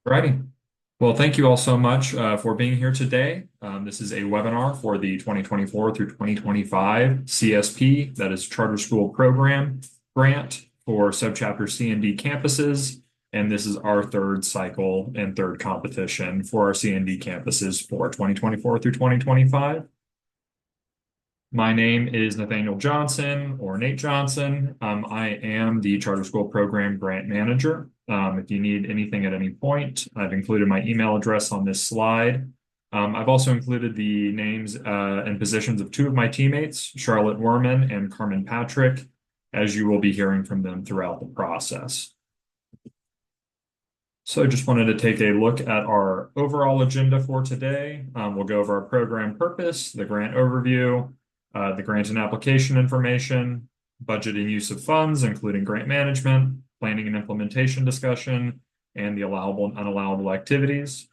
Righty. Well, thank you all so much for being here today. This is a webinar for the 2024 through 2025 CSP, that is Charter School Program Grant for Subchapter C and D campuses. And this is our third cycle and third competition for our C and D campuses for 2024 through 2025. My name is Nathaniel Johnson, or Nate Johnson. I am the Charter School Program Grant Manager. If you need anything at any point, I've included my email address on this slide. I've also included the names and positions of two of my teammates, Charlotte Werman and Carmen Patrick, as you will be hearing from them throughout the process. So just wanted to take a look at our overall agenda for today. We'll go over our program purpose, the grant overview, the grant and application information, budget and use of funds, including grant management, planning and implementation discussion, and the allowable and unallowable activities.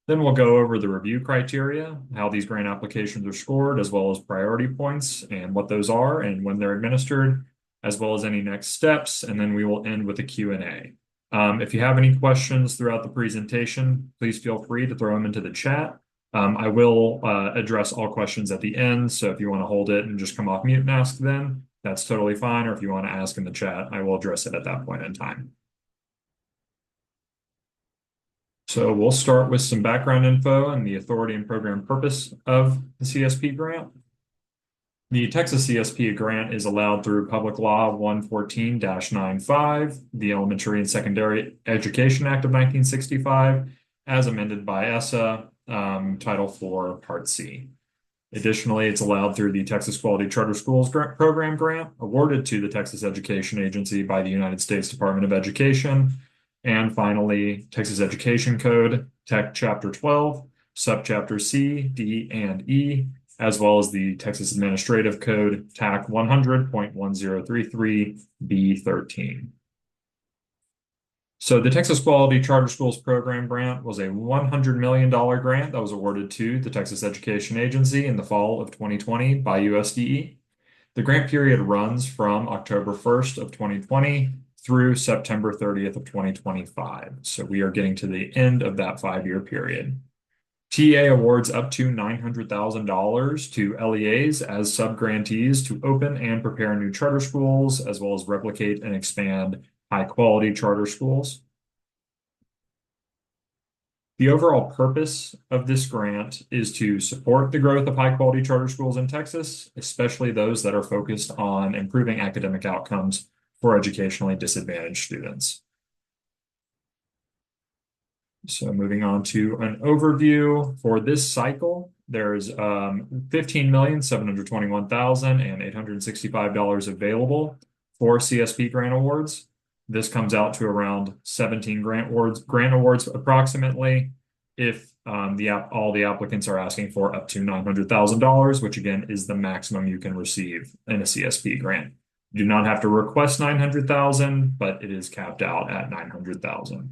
Then we'll go over the review criteria, how these grant applications are scored, as well as priority points and what those are and when they're administered, as well as any next steps. And then we will end with a Q&A. If you have any questions throughout the presentation, please feel free to throw them into the chat. I will address all questions at the end, so if you want to hold it and just come off mute and ask then, that's totally fine, or if you want to ask in the chat, I will address it at that point in time. So we'll start with some background info and the authority and program purpose of the CSP grant. The Texas CSP grant is allowed through Public Law 114-95, the Elementary and Secondary Education Act of 1965, as amended by ESSA, Title IV, Part C. Additionally, it's allowed through the Texas Quality Charter Schools Program Grant, awarded to the Texas Education Agency by the United States Department of Education. And finally, Texas Education Code, Tech Chapter 12, Subchapter C, D, and E, as well as the Texas Administrative Code, TAC 100.1033B13. So the Texas Quality Charter Schools Program Grant was a $100 million grant that was awarded to the Texas Education Agency in the fall of 2020 by USDE. The grant period runs from October 1st of 2020 through September 30th of 2025. So we are getting to the end of that 5-year period. TA awards up to $900,000 to LEAs as subgrantees to open and prepare new charter schools, as well as replicate and expand high-quality charter schools. The overall purpose of this grant is to support the growth of high-quality charter schools in Texas, especially those that are focused on improving academic outcomes for educationally disadvantaged students. So moving on to an overview for this cycle, there's $15,721,865 available for CSP grant awards. This comes out to around 17 grant awards approximately, if all the applicants are asking for up to $900,000, which again is the maximum you can receive in a CSP grant. You do not have to request $900,000, but it is capped out at $900,000.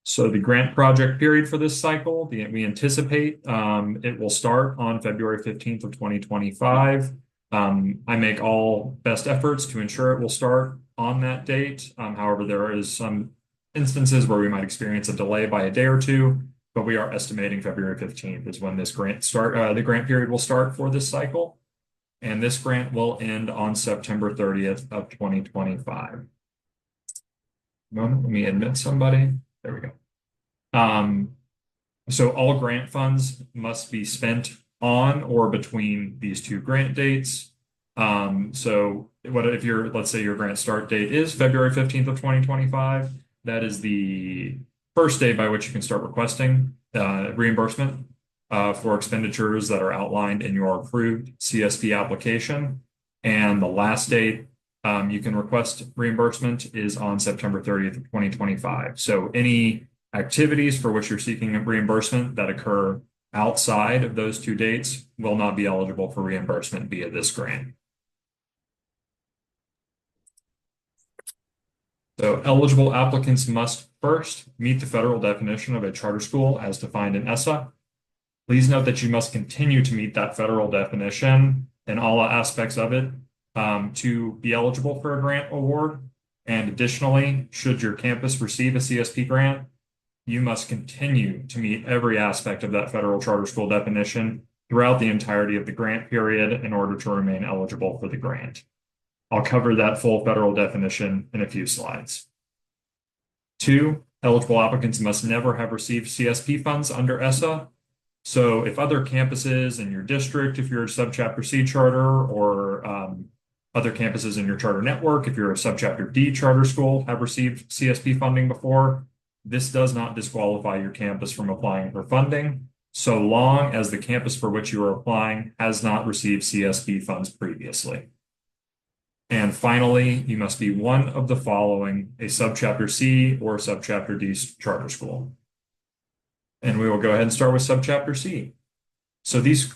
So the grant project period for this cycle, we anticipate it will start on February 15th of 2025. I make all best efforts to ensure it will start on that date. However, there is some instances where we might experience a delay by a day or two, but we are estimating February 15th is when this the grant period will start for this cycle. And this grant will end on September 30th of 2025. Moment, let me admit somebody. There we go. So all grant funds must be spent on or between these two grant dates. So what if let's say your grant start date is February 15th of 2025, that is the first day by which you can start requesting reimbursement for expenditures that are outlined in your approved CSP application. And the last date you can request reimbursement is on September 30th of 2025. So any activities for which you're seeking reimbursement that occur outside of those two dates will not be eligible for reimbursement via this grant. So eligible applicants must first meet the federal definition of a charter school as defined in ESSA. Please note that you must continue to meet that federal definition in all aspects of it to be eligible for a grant award. And additionally, should your campus receive a CSP grant, you must continue to meet every aspect of that federal charter school definition throughout the entirety of the grant period in order to remain eligible for the grant. I'll cover that full federal definition in a few slides. 2, eligible applicants must never have received CSP funds under ESSA. So if other campuses in your district, if you're a Subchapter C charter, or other campuses in your charter network, if you're a Subchapter D charter school, have received CSP funding before, this does not disqualify your campus from applying for funding, so long as the campus for which you are applying has not received CSP funds previously. And finally, you must be one of the following: a Subchapter C or Subchapter D charter school. And we will go ahead and start with Subchapter C. So these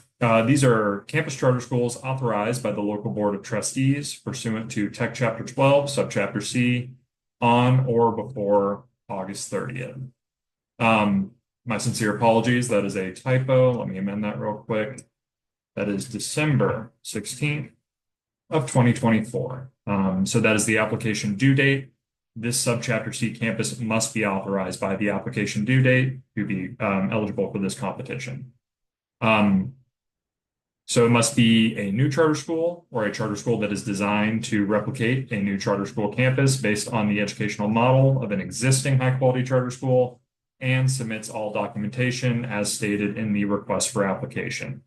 are campus charter schools authorized by the local board of trustees pursuant to Tech Chapter 12, Subchapter C, on or before August 30th. My sincere apologies, that is a typo. Let me amend that real quick. That is December 16th of 2024. So that is the application due date. This Subchapter C campus must be authorized by the application due date to be eligible for this competition. So it must be a new charter school or a charter school that is designed to replicate a new charter school campus based on the educational model of an existing high-quality charter school and submits all documentation as stated in the request for application.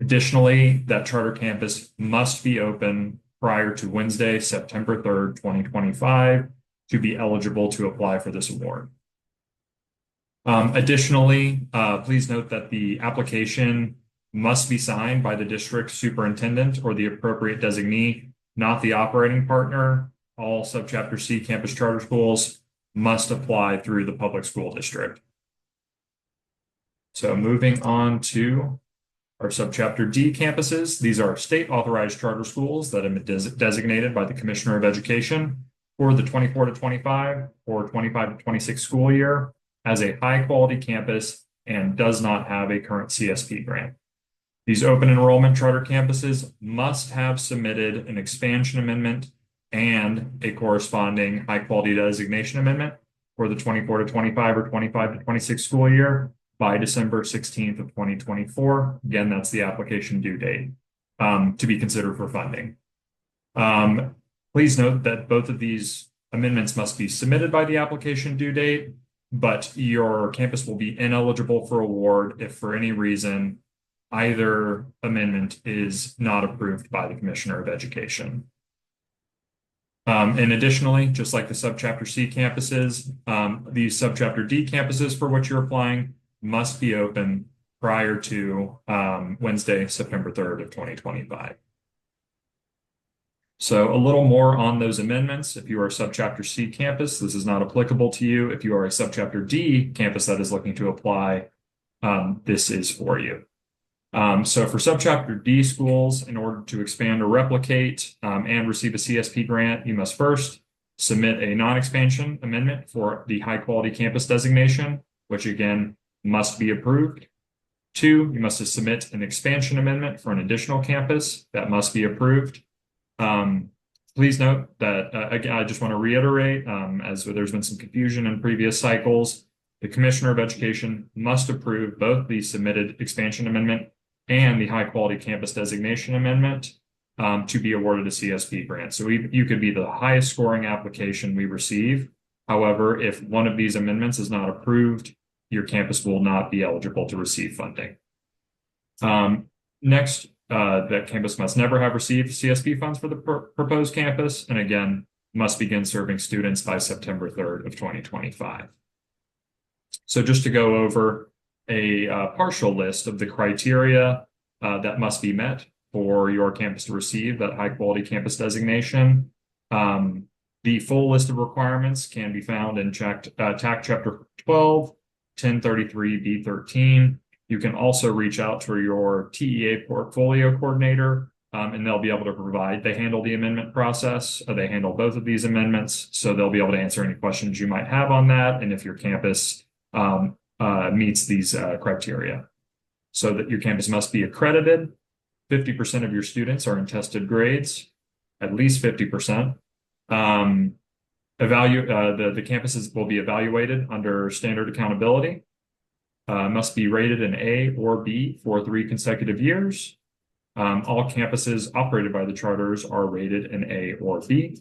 Additionally, that charter campus must be open prior to Wednesday, September 3rd, 2025, to be eligible to apply for this award. Additionally, please note that the application must be signed by the district superintendent or the appropriate designee, not the operating partner. All Subchapter C campus charter schools must apply through the public school district. So moving on to our Subchapter D campuses. These are state authorized charter schools that have been designated by the Commissioner of Education for the 24 to 25 or 25 to 26 school year as a high quality campus and does not have a current CSP grant. These open enrollment charter campuses must have submitted an expansion amendment and a corresponding high quality designation amendment for the 24 to 25 or 25 to 26 school year by December 16th of 2024. Again, that's the application due date to be considered for funding. Please note that both of these amendments must be submitted by the application due date, but your campus will be ineligible for award if for any reason either amendment is not approved by the Commissioner of Education. And additionally, just like the Subchapter C campuses, these Subchapter D campuses for which you're applying must be open prior to Wednesday, September 3rd of 2025. So a little more on those amendments. If you are a Subchapter C campus, this is not applicable to you. If you are a Subchapter D campus that is looking to apply, this is for you. So for Subchapter D schools, in order to expand or replicate and receive a CSP grant, you must first submit a non-expansion amendment for the high quality campus designation, which again must be approved. 2, you must submit an expansion amendment for an additional campus that must be approved. Please note that, again, I just want to reiterate, as there's been some confusion in previous cycles, the Commissioner of Education must approve both the submitted expansion amendment and the high quality campus designation amendment to be awarded a CSP grant. So you could be the highest scoring application we receive. However, if one of these amendments is not approved, your campus will not be eligible to receive funding. Next, that campus must never have received CSP funds for the proposed campus, and again, must begin serving students by September 3rd of 2025. So just to go over a partial list of the criteria that must be met for your campus to receive that high quality campus designation. The full list of requirements can be found in TAC Chapter 12, 1033B13. You can also reach out to your TEA portfolio coordinator, and they'll be able to provide, they handle the amendment process, they handle both of these amendments, so they'll be able to answer any questions you might have on that, and if your campus meets these criteria. So that your campus must be accredited, 50% of your students are in tested grades, at least 50%. The campuses will be evaluated under standard accountability, must be rated an A or B for 3 consecutive years. All campuses operated by the charters are rated an A or B.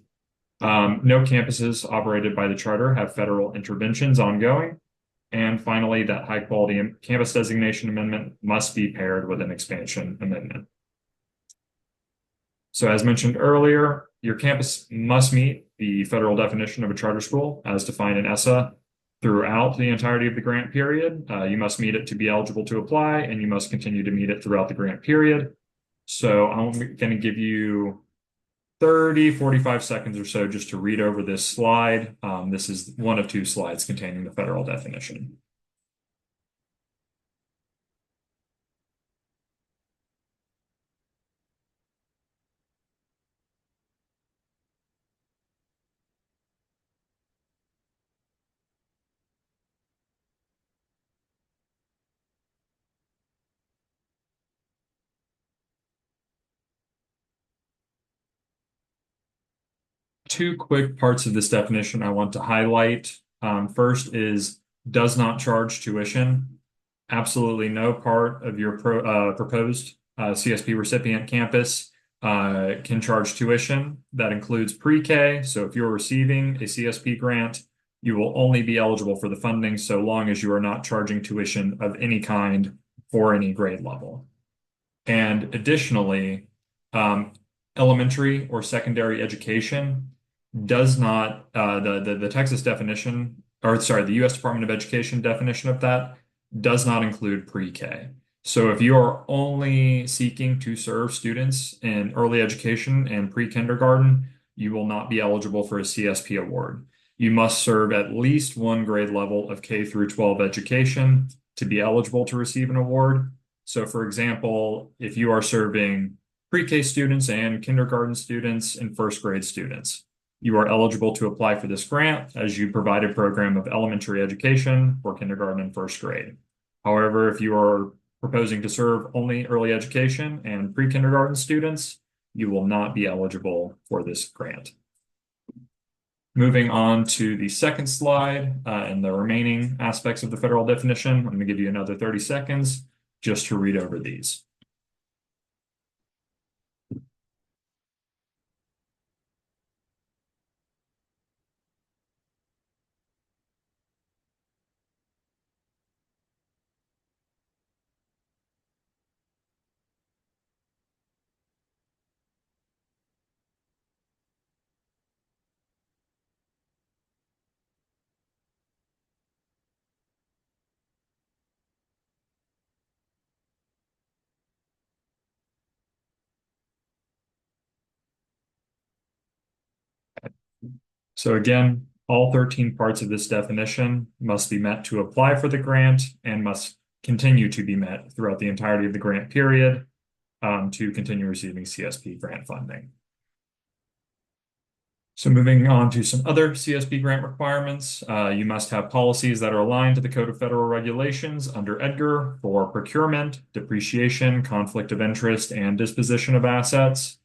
No campuses operated by the charter have federal interventions ongoing. And finally, that high quality campus designation amendment must be paired with an expansion amendment. So as mentioned earlier, your campus must meet the federal definition of a charter school as defined in ESSA throughout the entirety of the grant period. You must meet it to be eligible to apply, and you must continue to meet it throughout the grant period. So I'm going to give you 30, 45 seconds or so just to read over this slide. This is one of 2 slides containing the federal definition. Two quick parts of this definition I want to highlight. First is does not charge tuition. Absolutely no part of your proposed CSP recipient campus can charge tuition. That includes pre-K. So if you're receiving a CSP grant, you will only be eligible for the funding so long as you are not charging tuition of any kind for any grade level. And additionally, elementary or secondary education does not the Texas definition, or sorry, the U.S. Department of Education definition of that does not include pre-K. So if you are only seeking to serve students in early education and pre-kindergarten, you will not be eligible for a CSP award. You must serve at least 1 grade level of K through 12 education to be eligible to receive an award. So for example, if you are serving pre-K students and kindergarten students and first grade students, you are eligible to apply for this grant as you provide a program of elementary education for kindergarten and first grade. However, if you are proposing to serve only early education and pre-kindergarten students, you will not be eligible for this grant. Moving on to the second slide and the remaining aspects of the federal definition, I'm going to give you another 30 seconds just to read over these. So again, all 13 parts of this definition must be met to apply for the grant and must continue to be met throughout the entirety of the grant period to continue receiving CSP grant funding. So moving on to some other CSP grant requirements, you must have policies that are aligned to the Code of Federal Regulations under EDGAR for procurement, depreciation, conflict of interest, and disposition of assets.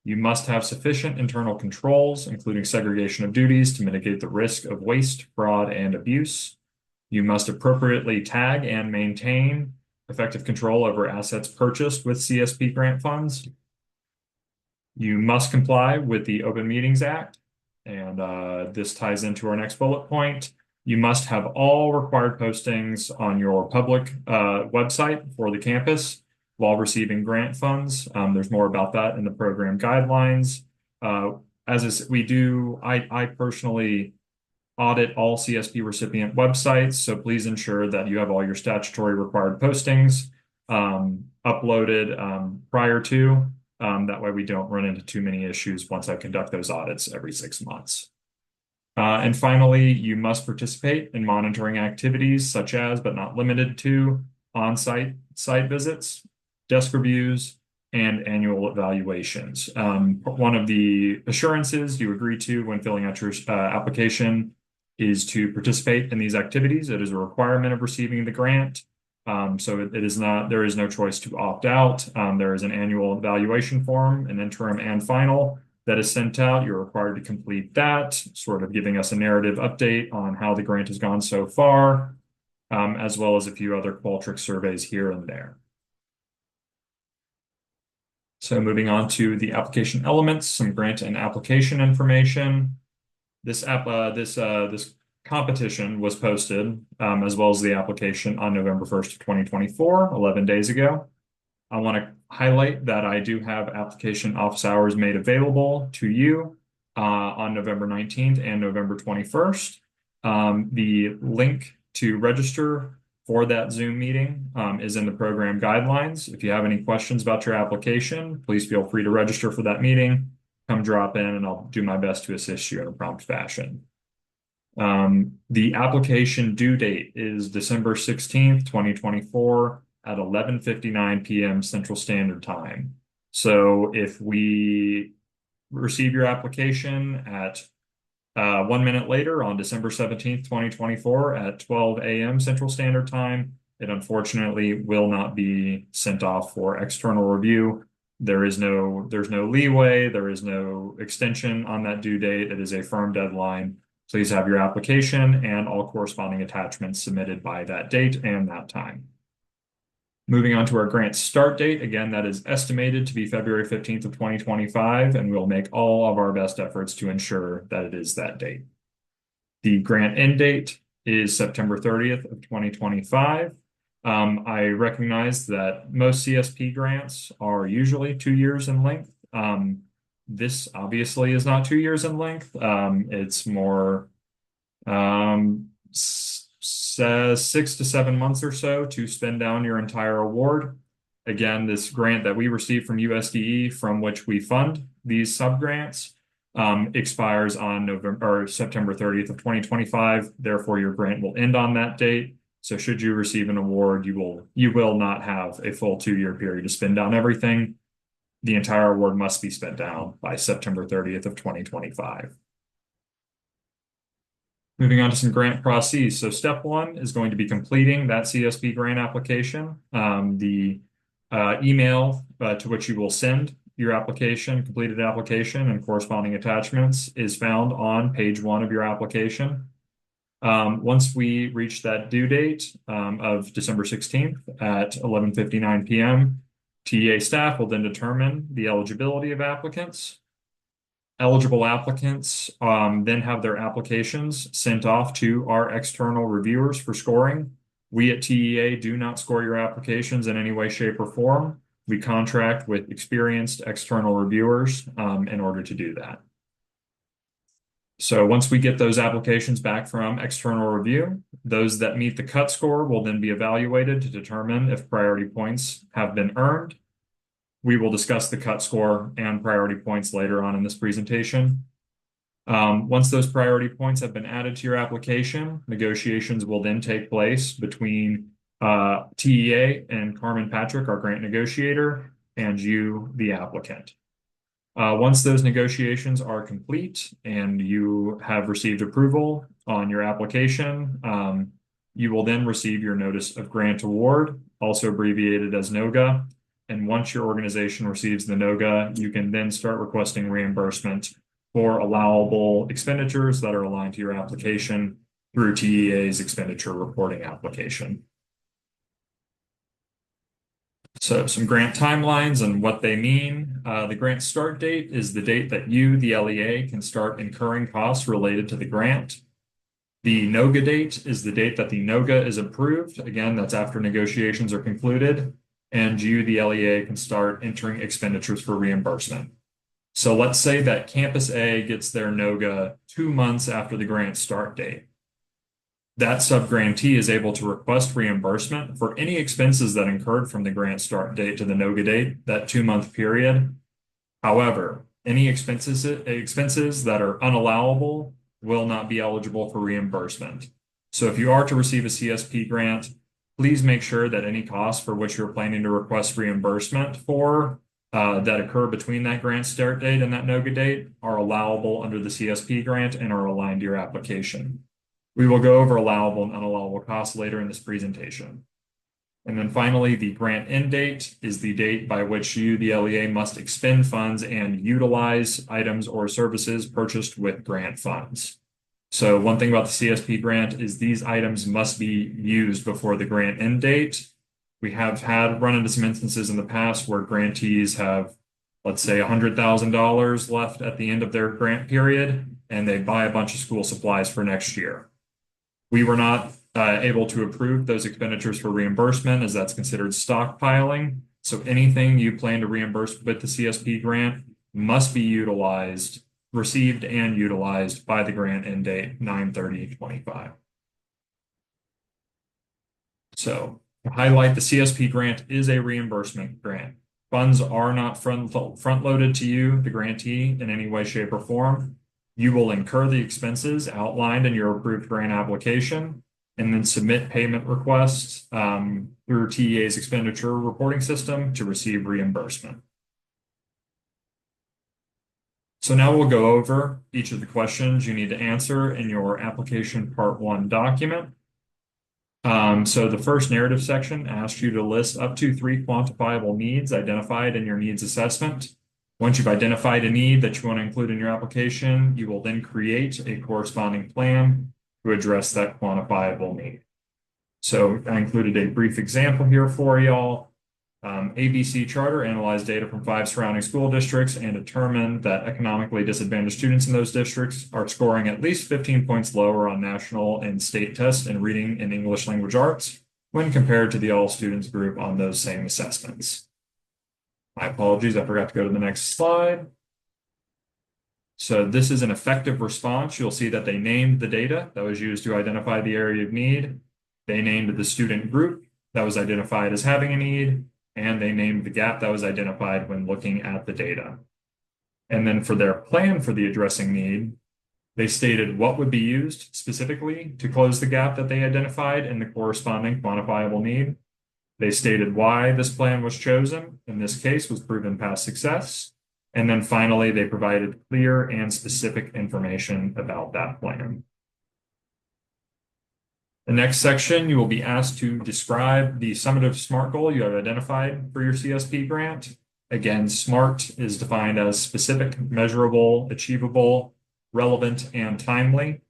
You must have sufficient internal controls, including segregation of duties to mitigate the risk of waste, fraud, and abuse. You must appropriately tag and maintain effective control over assets purchased with CSP grant funds. You must comply with the Open Meetings Act, and this ties into our next bullet point. You must have all required postings on your public website for the campus while receiving grant funds. There's more about that in the program guidelines. I personally audit all CSP recipient websites, so please ensure that you have all your statutory required postings uploaded prior to. That way we don't run into too many issues once I conduct those audits every 6 months. And finally, you must participate in monitoring activities such as, but not limited to, on-site site visits, desk reviews, and annual evaluations. One of the assurances you agree to when filling out your application is to participate in these activities. It is a requirement of receiving the grant. So there is no choice to opt out. There is an annual evaluation form, an interim and final, that is sent out. You're required to complete that, sort of giving us a narrative update on how the grant has gone so far, as well as a few other Qualtrics surveys here and there. So moving on to the application elements, some grant and application information. This competition was posted, as well as the application on November 1st of 2024, 11 days ago. I want to highlight that I do have application office hours made available to you on November 19th and November 21st. The link to register for that Zoom meeting is in the program guidelines. If you have any questions about your application, please feel free to register for that meeting. Come drop in and I'll do my best to assist you in a prompt fashion. The application due date is December 16th, 2024 at 11:59 p.m. Central Standard Time. So if we receive your application at 1 minute later on December 17th, 2024 at 12 a.m. Central Standard Time, it unfortunately will not be sent off for external review. There's no leeway, there is no extension on that due date. It is a firm deadline. Please have your application and all corresponding attachments submitted by that date and that time. Moving on to our grant start date, again, that is estimated to be February 15th of 2025, and we'll make all of our best efforts to ensure that it is that date. The grant end date is September 30th of 2025. I recognize that most CSP grants are usually 2 years in length. This obviously is not 2 years in length. It's more 6 to 7 months or so to spend down your entire award. Again, this grant that we receive from USDE, from which we fund these subgrants, expires on September 30th of 2025. Therefore, your grant will end on that date. So should you receive an award, you will not have a full 2-year period to spend down everything. The entire award must be spent down by September 30th of 2025. Moving on to some grant processes. So step 1 is going to be completing that CSP grant application. The email to which you will send your application, completed application, and corresponding attachments is found on page 1 of your application. Once we reach that due date of December 16th at 11:59 p.m., TEA staff will then determine the eligibility of applicants. Eligible applicants then have their applications sent off to our external reviewers for scoring. We at TEA do not score your applications in any way, shape, or form. We contract with experienced external reviewers in order to do that. So once we get those applications back from external review, those that meet the cut score will then be evaluated to determine if priority points have been earned. We will discuss the cut score and priority points later on in this presentation. Once those priority points have been added to your application, negotiations will then take place between TEA and Carmen Patrick, our grant negotiator, and you, the applicant. Once those negotiations are complete and you have received approval on your application, you will then receive your notice of grant award, also abbreviated as NOGA. And once your organization receives the NOGA, you can then start requesting reimbursement for allowable expenditures that are aligned to your application through TEA's expenditure reporting application. So some grant timelines and what they mean. The grant start date is the date that you, the LEA, can start incurring costs related to the grant. The NOGA date is the date that the NOGA is approved. Again, that's after negotiations are concluded. And you, the LEA, can start entering expenditures for reimbursement. So let's say that Campus A gets their NOGA 2 months after the grant start date. That subgrantee is able to request reimbursement for any expenses that incurred from the grant start date to the NOGA date, that 2-month period. However, any expenses that are unallowable will not be eligible for reimbursement. So if you are to receive a CSP grant, please make sure that any costs for which you're planning to request reimbursement for that occur between that grant start date and that NOGA date are allowable under the CSP grant and are aligned to your application. We will go over allowable and unallowable costs later in this presentation. And then finally, the grant end date is the date by which you, the LEA, must expend funds and utilize items or services purchased with grant funds. So one thing about the CSP grant is these items must be used before the grant end date. We have run into some instances in the past where grantees have, let's say, $100,000 left at the end of their grant period, and they buy a bunch of school supplies for next year. We were not able to approve those expenditures for reimbursement, as that's considered stockpiling. So anything you plan to reimburse with the CSP grant must be received and utilized by the grant end date 9/30/25. So to highlight, the CSP grant is a reimbursement grant. Funds are not front-loaded to you, the grantee, in any way, shape, or form. You will incur the expenses outlined in your approved grant application and then submit payment requests through TEA's expenditure reporting system to receive reimbursement. So now we'll go over each of the questions you need to answer in your application part 1 document. So the first narrative section asks you to list up to 3 quantifiable needs identified in your needs assessment. Once you've identified a need that you want to include in your application, you will then create a corresponding plan to address that quantifiable need. So I included a brief example here for y'all. ABC Charter analyzed data from 5 surrounding school districts and determined that economically disadvantaged students in those districts are scoring at least 15 points lower on national and state tests in reading and English language arts when compared to the all students group on those same assessments. My apologies, I forgot to go to the next slide. So this is an effective response. You'll see that they named the data that was used to identify the area of need. They named the student group that was identified as having a need, and they named the gap that was identified when looking at the data. And then for their plan for the addressing need, they stated what would be used specifically to close the gap that they identified in the corresponding quantifiable need. They stated why this plan was chosen, in this case was proven past success. And then finally, they provided clear and specific information about that plan. The next section, you will be asked to describe the summative SMART goal you have identified for your CSP grant. Again, SMART is defined as specific, measurable, achievable, relevant, and timely.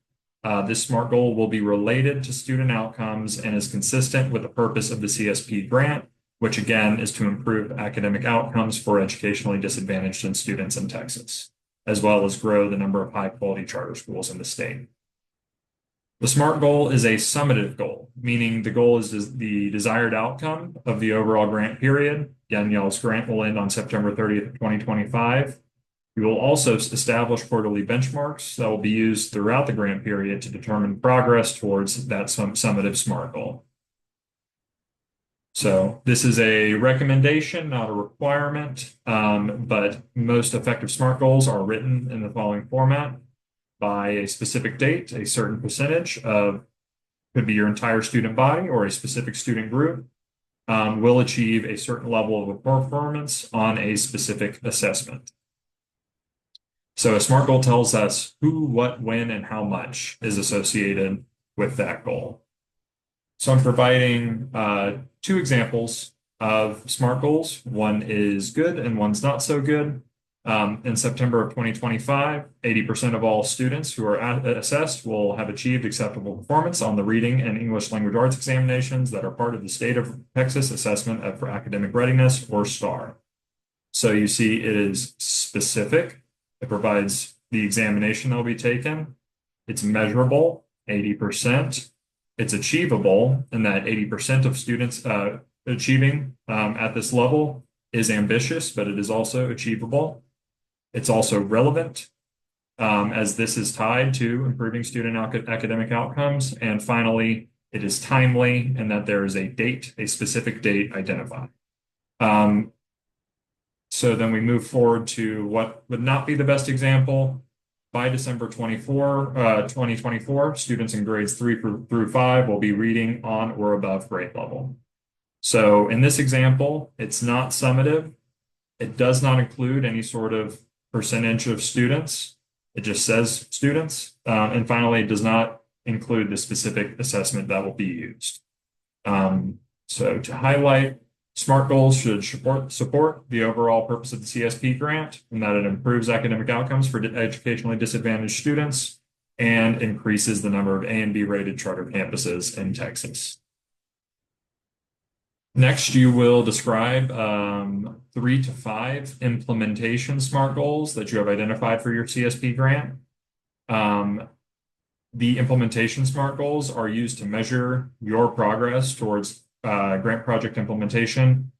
This SMART goal will be related to student outcomes and is consistent with the purpose of the CSP grant, which again is to improve academic outcomes for educationally disadvantaged students in Texas, as well as grow the number of high-quality charter schools in the state. The SMART goal is a summative goal, meaning the goal is the desired outcome of the overall grant period. Again, y'all's grant will end on September 30th, 2025. We will also establish quarterly benchmarks that will be used throughout the grant period to determine progress towards that summative SMART goal. So this is a recommendation, not a requirement, but most effective SMART goals are written in the following format: by a specific date, a certain percentage of, could be your entire student body or a specific student group, will achieve a certain level of performance on a specific assessment. So a SMART goal tells us who, what, when, and how much is associated with that goal. So I'm providing 2 examples of SMART goals. One is good and one's not so good. In September of 2025, 80% of all students who are assessed will have achieved acceptable performance on the reading and English language arts examinations that are part of the State of Texas Assessment for Academic Readiness, or STAR. So you see it is specific. It provides the examination that will be taken. It's measurable, 80%. It's achievable, and that 80% of students achieving at this level is ambitious, but it is also achievable. It's also relevant, as this is tied to improving student academic outcomes. And finally, it is timely, and that there is a date, a specific date identified. So then we move forward to what would not be the best example. By December 2024, students in grades 3 through 5 will be reading on or above grade level. So in this example, it's not summative. It does not include any sort of percentage of students. It just says students. And finally, it does not include the specific assessment that will be used. So to highlight, SMART goals should support the overall purpose of the CSP grant, and that it improves academic outcomes for educationally disadvantaged students and increases the number of A and B rated charter campuses in Texas. Next, you will describe 3 to 5 implementation SMART goals that you have identified for your CSP grant. The implementation SMART goals are used to measure your progress towards grant project implementation.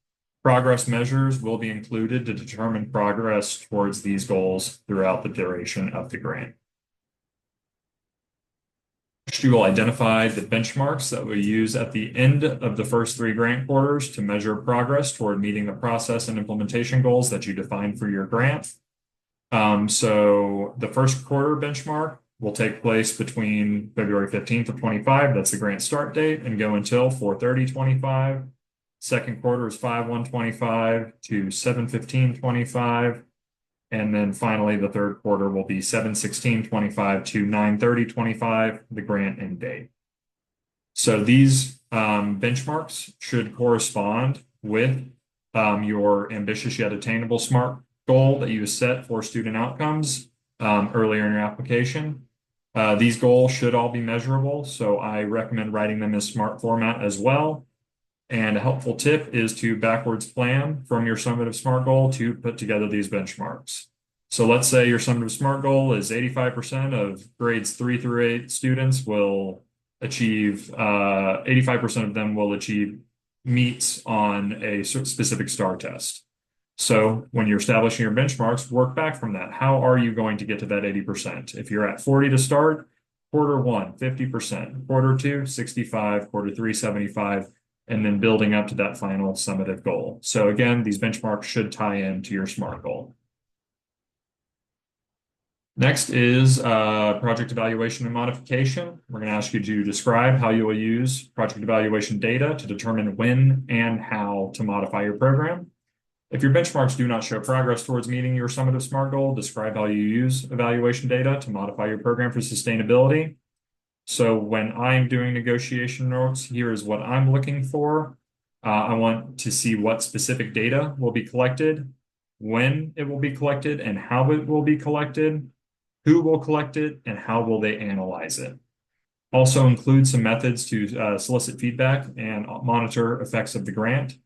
Progress measures will be included to determine progress towards these goals throughout the duration of the grant. Next, you will identify the benchmarks that we use at the end of the first 3 grant quarters to measure progress toward meeting the process and implementation goals that you defined for your grant. So the first quarter benchmark will take place between February 15th of 25, that's the grant start date, and go until 4/30/25. Second quarter is 5/1/25 to 7/15/25. And then finally, the third quarter will be 7/16/25 to 9/30/25, the grant end date. So these benchmarks should correspond with your ambitious yet attainable SMART goal that you set for student outcomes earlier in your application. These goals should all be measurable, so I recommend writing them in SMART format as well. And a helpful tip is to backwards plan from your summative SMART goal to put together these benchmarks. So let's say your summative SMART goal is 85% of grades 3 through 8 students will achieve, 85% of them will achieve meets on a specific STAR test. So when you're establishing your benchmarks, work back from that. How are you going to get to that 80%? If you're at 40 to start, quarter 1, 50%, quarter 2, 65, quarter 3, 75, and then building up to that final summative goal. So again, these benchmarks should tie into your SMART goal. Next is project evaluation and modification. We're going to ask you to describe how you will use project evaluation data to determine when and how to modify your program. If your benchmarks do not show progress towards meeting your summative SMART goal, describe how you use evaluation data to modify your program for sustainability. So when I'm doing negotiation notes, here is what I'm looking for. I want to see what specific data will be collected, when it will be collected, and how it will be collected, who will collect it, and how will they analyze it. Also include some methods to solicit feedback and monitor effects of the grant.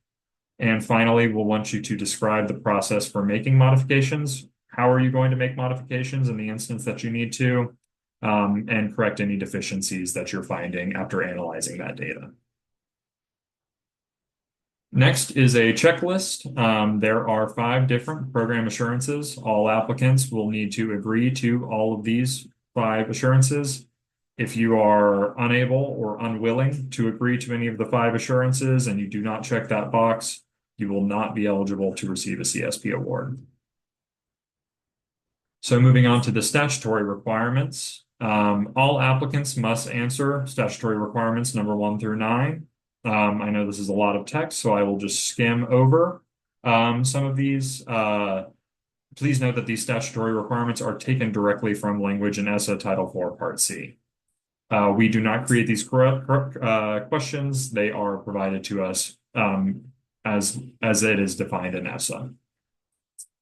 And finally, we'll want you to describe the process for making modifications. How are you going to make modifications in the instance that you need to, and correct any deficiencies that you're finding after analyzing that data. Next is a checklist. There are 5 different program assurances. All applicants will need to agree to all of these 5 assurances. If you are unable or unwilling to agree to any of the 5 assurances and you do not check that box, you will not be eligible to receive a CSP award. So moving on to the statutory requirements. All applicants must answer statutory requirements number 1 through 9. I know this is a lot of text, so I will just skim over some of these. Please note that these statutory requirements are taken directly from language in ESSA Title IV Part C. We do not create these questions. They are provided to us as it is defined in ESSA.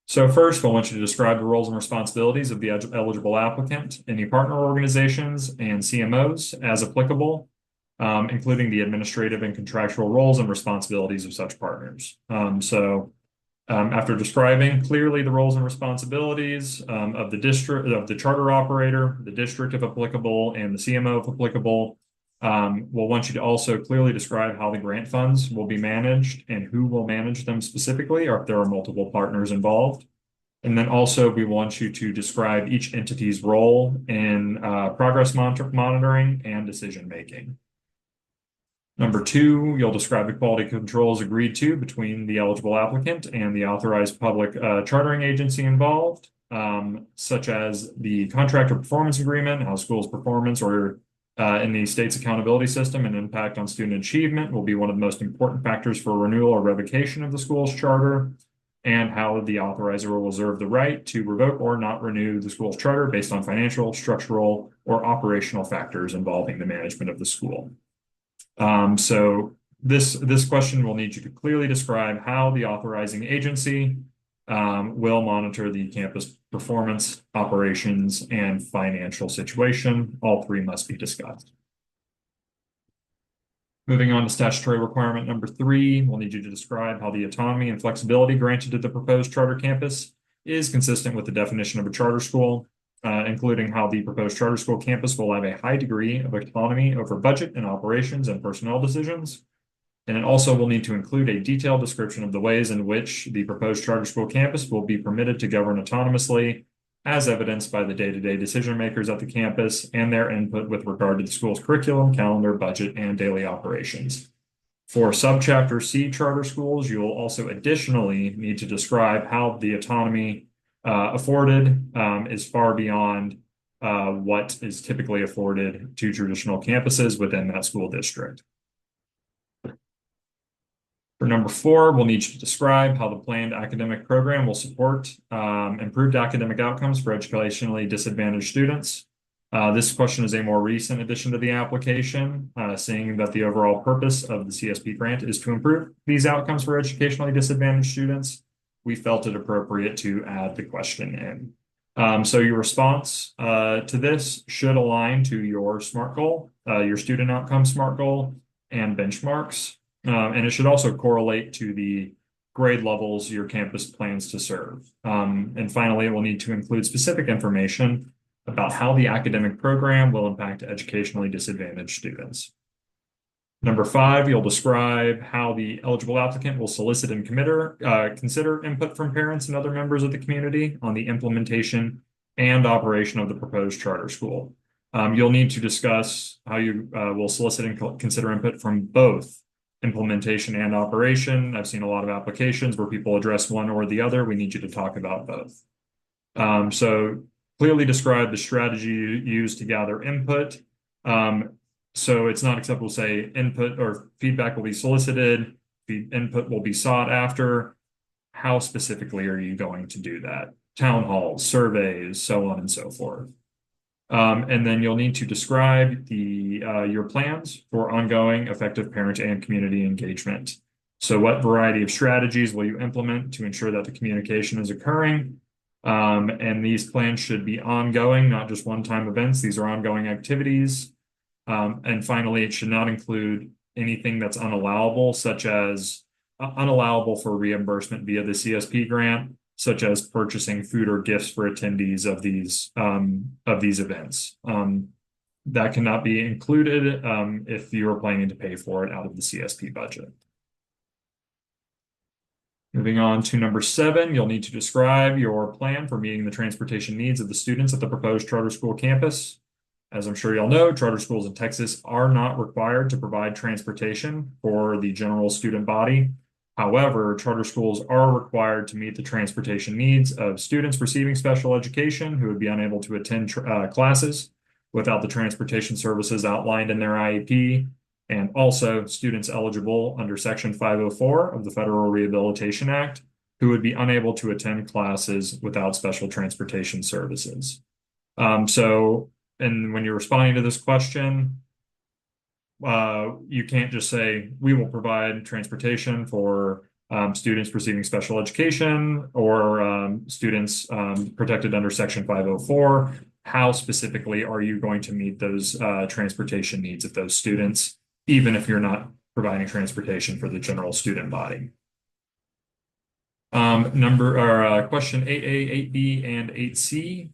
So first, I want you to describe the roles and responsibilities of the eligible applicant, any partner organizations, and CMOs as applicable, including the administrative and contractual roles and responsibilities of such partners. After describing clearly the roles and responsibilities of the district, of the charter operator, the district if applicable, and the CMO if applicable, we'll want you to also clearly describe how the grant funds will be managed and who will manage them specifically, or if there are multiple partners involved. And then also we want you to describe each entity's role in progress monitoring and decision making. Number 2, you'll describe the quality controls agreed to between the eligible applicant and the authorized public chartering agency involved, such as the contractor performance agreement, how schools' performance or in the state's accountability system and impact on student achievement will be one of the most important factors for renewal or revocation of the school's charter, and how the authorizer will reserve the right to revoke or not renew the school's charter based on financial, structural, or operational factors involving the management of the school. So this question will need you to clearly describe how the authorizing agency will monitor the campus performance, operations, and financial situation. All three must be discussed. Moving on to statutory requirement number 3, we'll need you to describe how the autonomy and flexibility granted to the proposed charter campus is consistent with the definition of a charter school, including how the proposed charter school campus will have a high degree of autonomy over budget and operations and personnel decisions. And it also will need to include a detailed description of the ways in which the proposed charter school campus will be permitted to govern autonomously, as evidenced by the day-to-day decision makers at the campus and their input with regard to the school's curriculum, calendar, budget, and daily operations. For subchapter C charter schools, you will also additionally need to describe how the autonomy afforded is far beyond what is typically afforded to traditional campuses within that school district. For number 4, we'll need you to describe how the planned academic program will support improved academic outcomes for educationally disadvantaged students. This question is a more recent addition to the application, saying that the overall purpose of the CSP grant is to improve these outcomes for educationally disadvantaged students. We felt it appropriate to add the question in. So your response to this should align to your SMART goal, your student outcome SMART goal, and benchmarks. And it should also correlate to the grade levels your campus plans to serve. And finally, it will need to include specific information about how the academic program will impact educationally disadvantaged students. Number 5, you'll describe how the eligible applicant will solicit and consider input from parents and other members of the community on the implementation and operation of the proposed charter school. You'll need to discuss how you will solicit and consider input from both implementation and operation. I've seen a lot of applications where people address one or the other. We need you to talk about both. So clearly describe the strategy used to gather input. So it's not acceptable to say input or feedback will be solicited, input will be sought after. How specifically are you going to do that? Town halls, surveys, so on and so forth. And then you'll need to describe your plans for ongoing effective parent and community engagement. So what variety of strategies will you implement to ensure that the communication is occurring? And these plans should be ongoing, not just one-time events. These are ongoing activities. And finally, it should not include anything that's unallowable, such as unallowable for reimbursement via the CSP grant, such as purchasing food or gifts for attendees of these events. That cannot be included if you are planning to pay for it out of the CSP budget. Moving on to number 7, you'll need to describe your plan for meeting the transportation needs of the students at the proposed charter school campus. As I'm sure y'all know, charter schools in Texas are not required to provide transportation for the general student body. However, charter schools are required to meet the transportation needs of students receiving special education who would be unable to attend classes without the transportation services outlined in their IEP, and also students eligible under Section 504 of the Federal Rehabilitation Act who would be unable to attend classes without special transportation services. And when you're responding to this question, you can't just say, we will provide transportation for students receiving special education or students protected under Section 504. How specifically are you going to meet those transportation needs of those students, even if you're not providing transportation for the general student body? Question 8A, 8B, and 8C.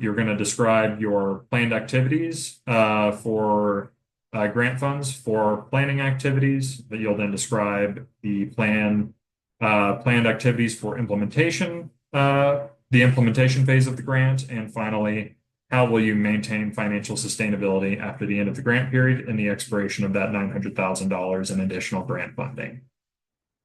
You're going to describe your planned activities for grant funds for planning activities, but you'll then describe the planned activities for implementation, the implementation phase of the grant, and finally, how will you maintain financial sustainability after the end of the grant period and the expiration of that $900,000 in additional grant funding?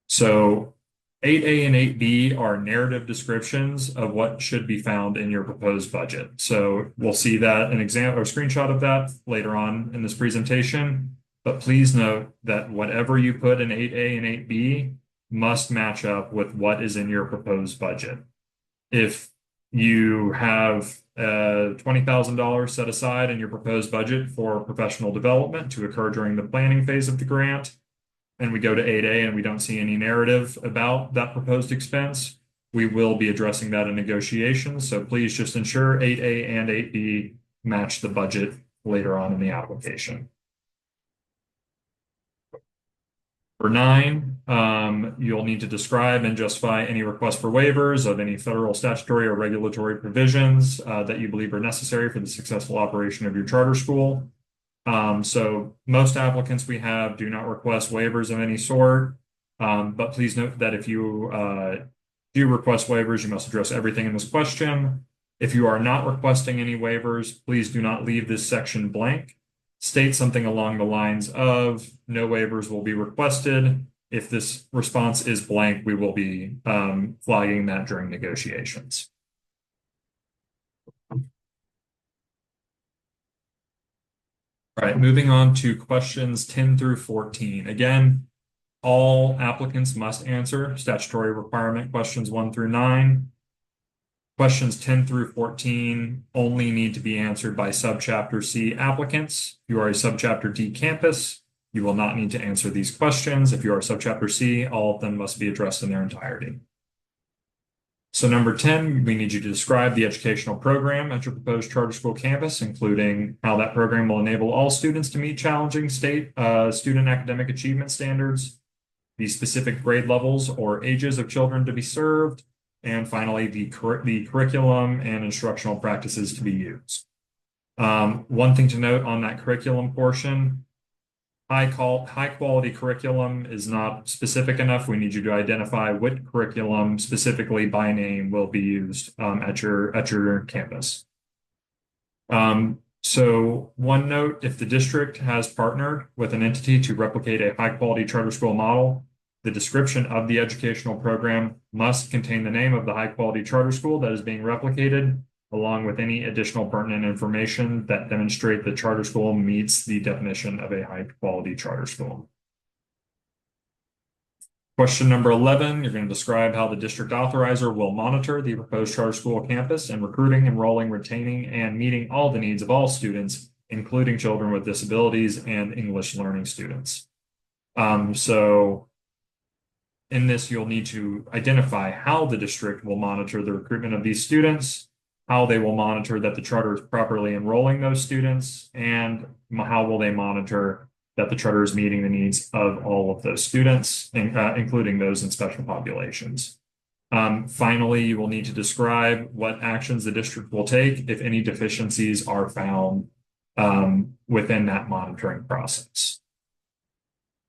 So 8A and 8B are narrative descriptions of what should be found in your proposed budget. So we'll see that an example or screenshot of that later on in this presentation. But please note that whatever you put in 8A and 8B must match up with what is in your proposed budget. If you have $20,000 set aside in your proposed budget for professional development to occur during the planning phase of the grant, and we go to 8A and we don't see any narrative about that proposed expense, we will be addressing that in negotiations. So please just ensure 8A and 8B match the budget later on in the application. For 9, you'll need to describe and justify any request for waivers of any federal statutory or regulatory provisions that you believe are necessary for the successful operation of your charter school. So most applicants we have do not request waivers of any sort, but please note that if you do request waivers, you must address everything in this question. If you are not requesting any waivers, please do not leave this section blank. State something along the lines of no waivers will be requested. If this response is blank, we will be flagging that during negotiations. All right, moving on to questions 10 through 14. Again, all applicants must answer statutory requirement questions 1 through 9. Questions 10 through 14 only need to be answered by Subchapter C applicants. If you are a Subchapter D campus, you will not need to answer these questions. If you are Subchapter C, all of them must be addressed in their entirety. So number 10, we need you to describe the educational program at your proposed charter school campus, including how that program will enable all students to meet challenging state student academic achievement standards, the specific grade levels or ages of children to be served, and finally, the curriculum and instructional practices to be used. One thing to note on that curriculum portion, high quality curriculum is not specific enough. We need you to identify what curriculum specifically by name will be used at your campus. So one note, if the district has partnered with an entity to replicate a high quality charter school model, the description of the educational program must contain the name of the high quality charter school that is being replicated, along with any additional pertinent information that demonstrate the charter school meets the definition of a high quality charter school. Question number 11, you're going to describe how the district authorizer will monitor the proposed charter school campus and recruiting, enrolling, retaining, and meeting all the needs of all students, including children with disabilities and English learning students. So in this, you'll need to identify how the district will monitor the recruitment of these students, how they will monitor that the charter is properly enrolling those students, and how will they monitor that the charter is meeting the needs of all of those students, including those in special populations. Finally, you will need to describe what actions the district will take if any deficiencies are found within that monitoring process.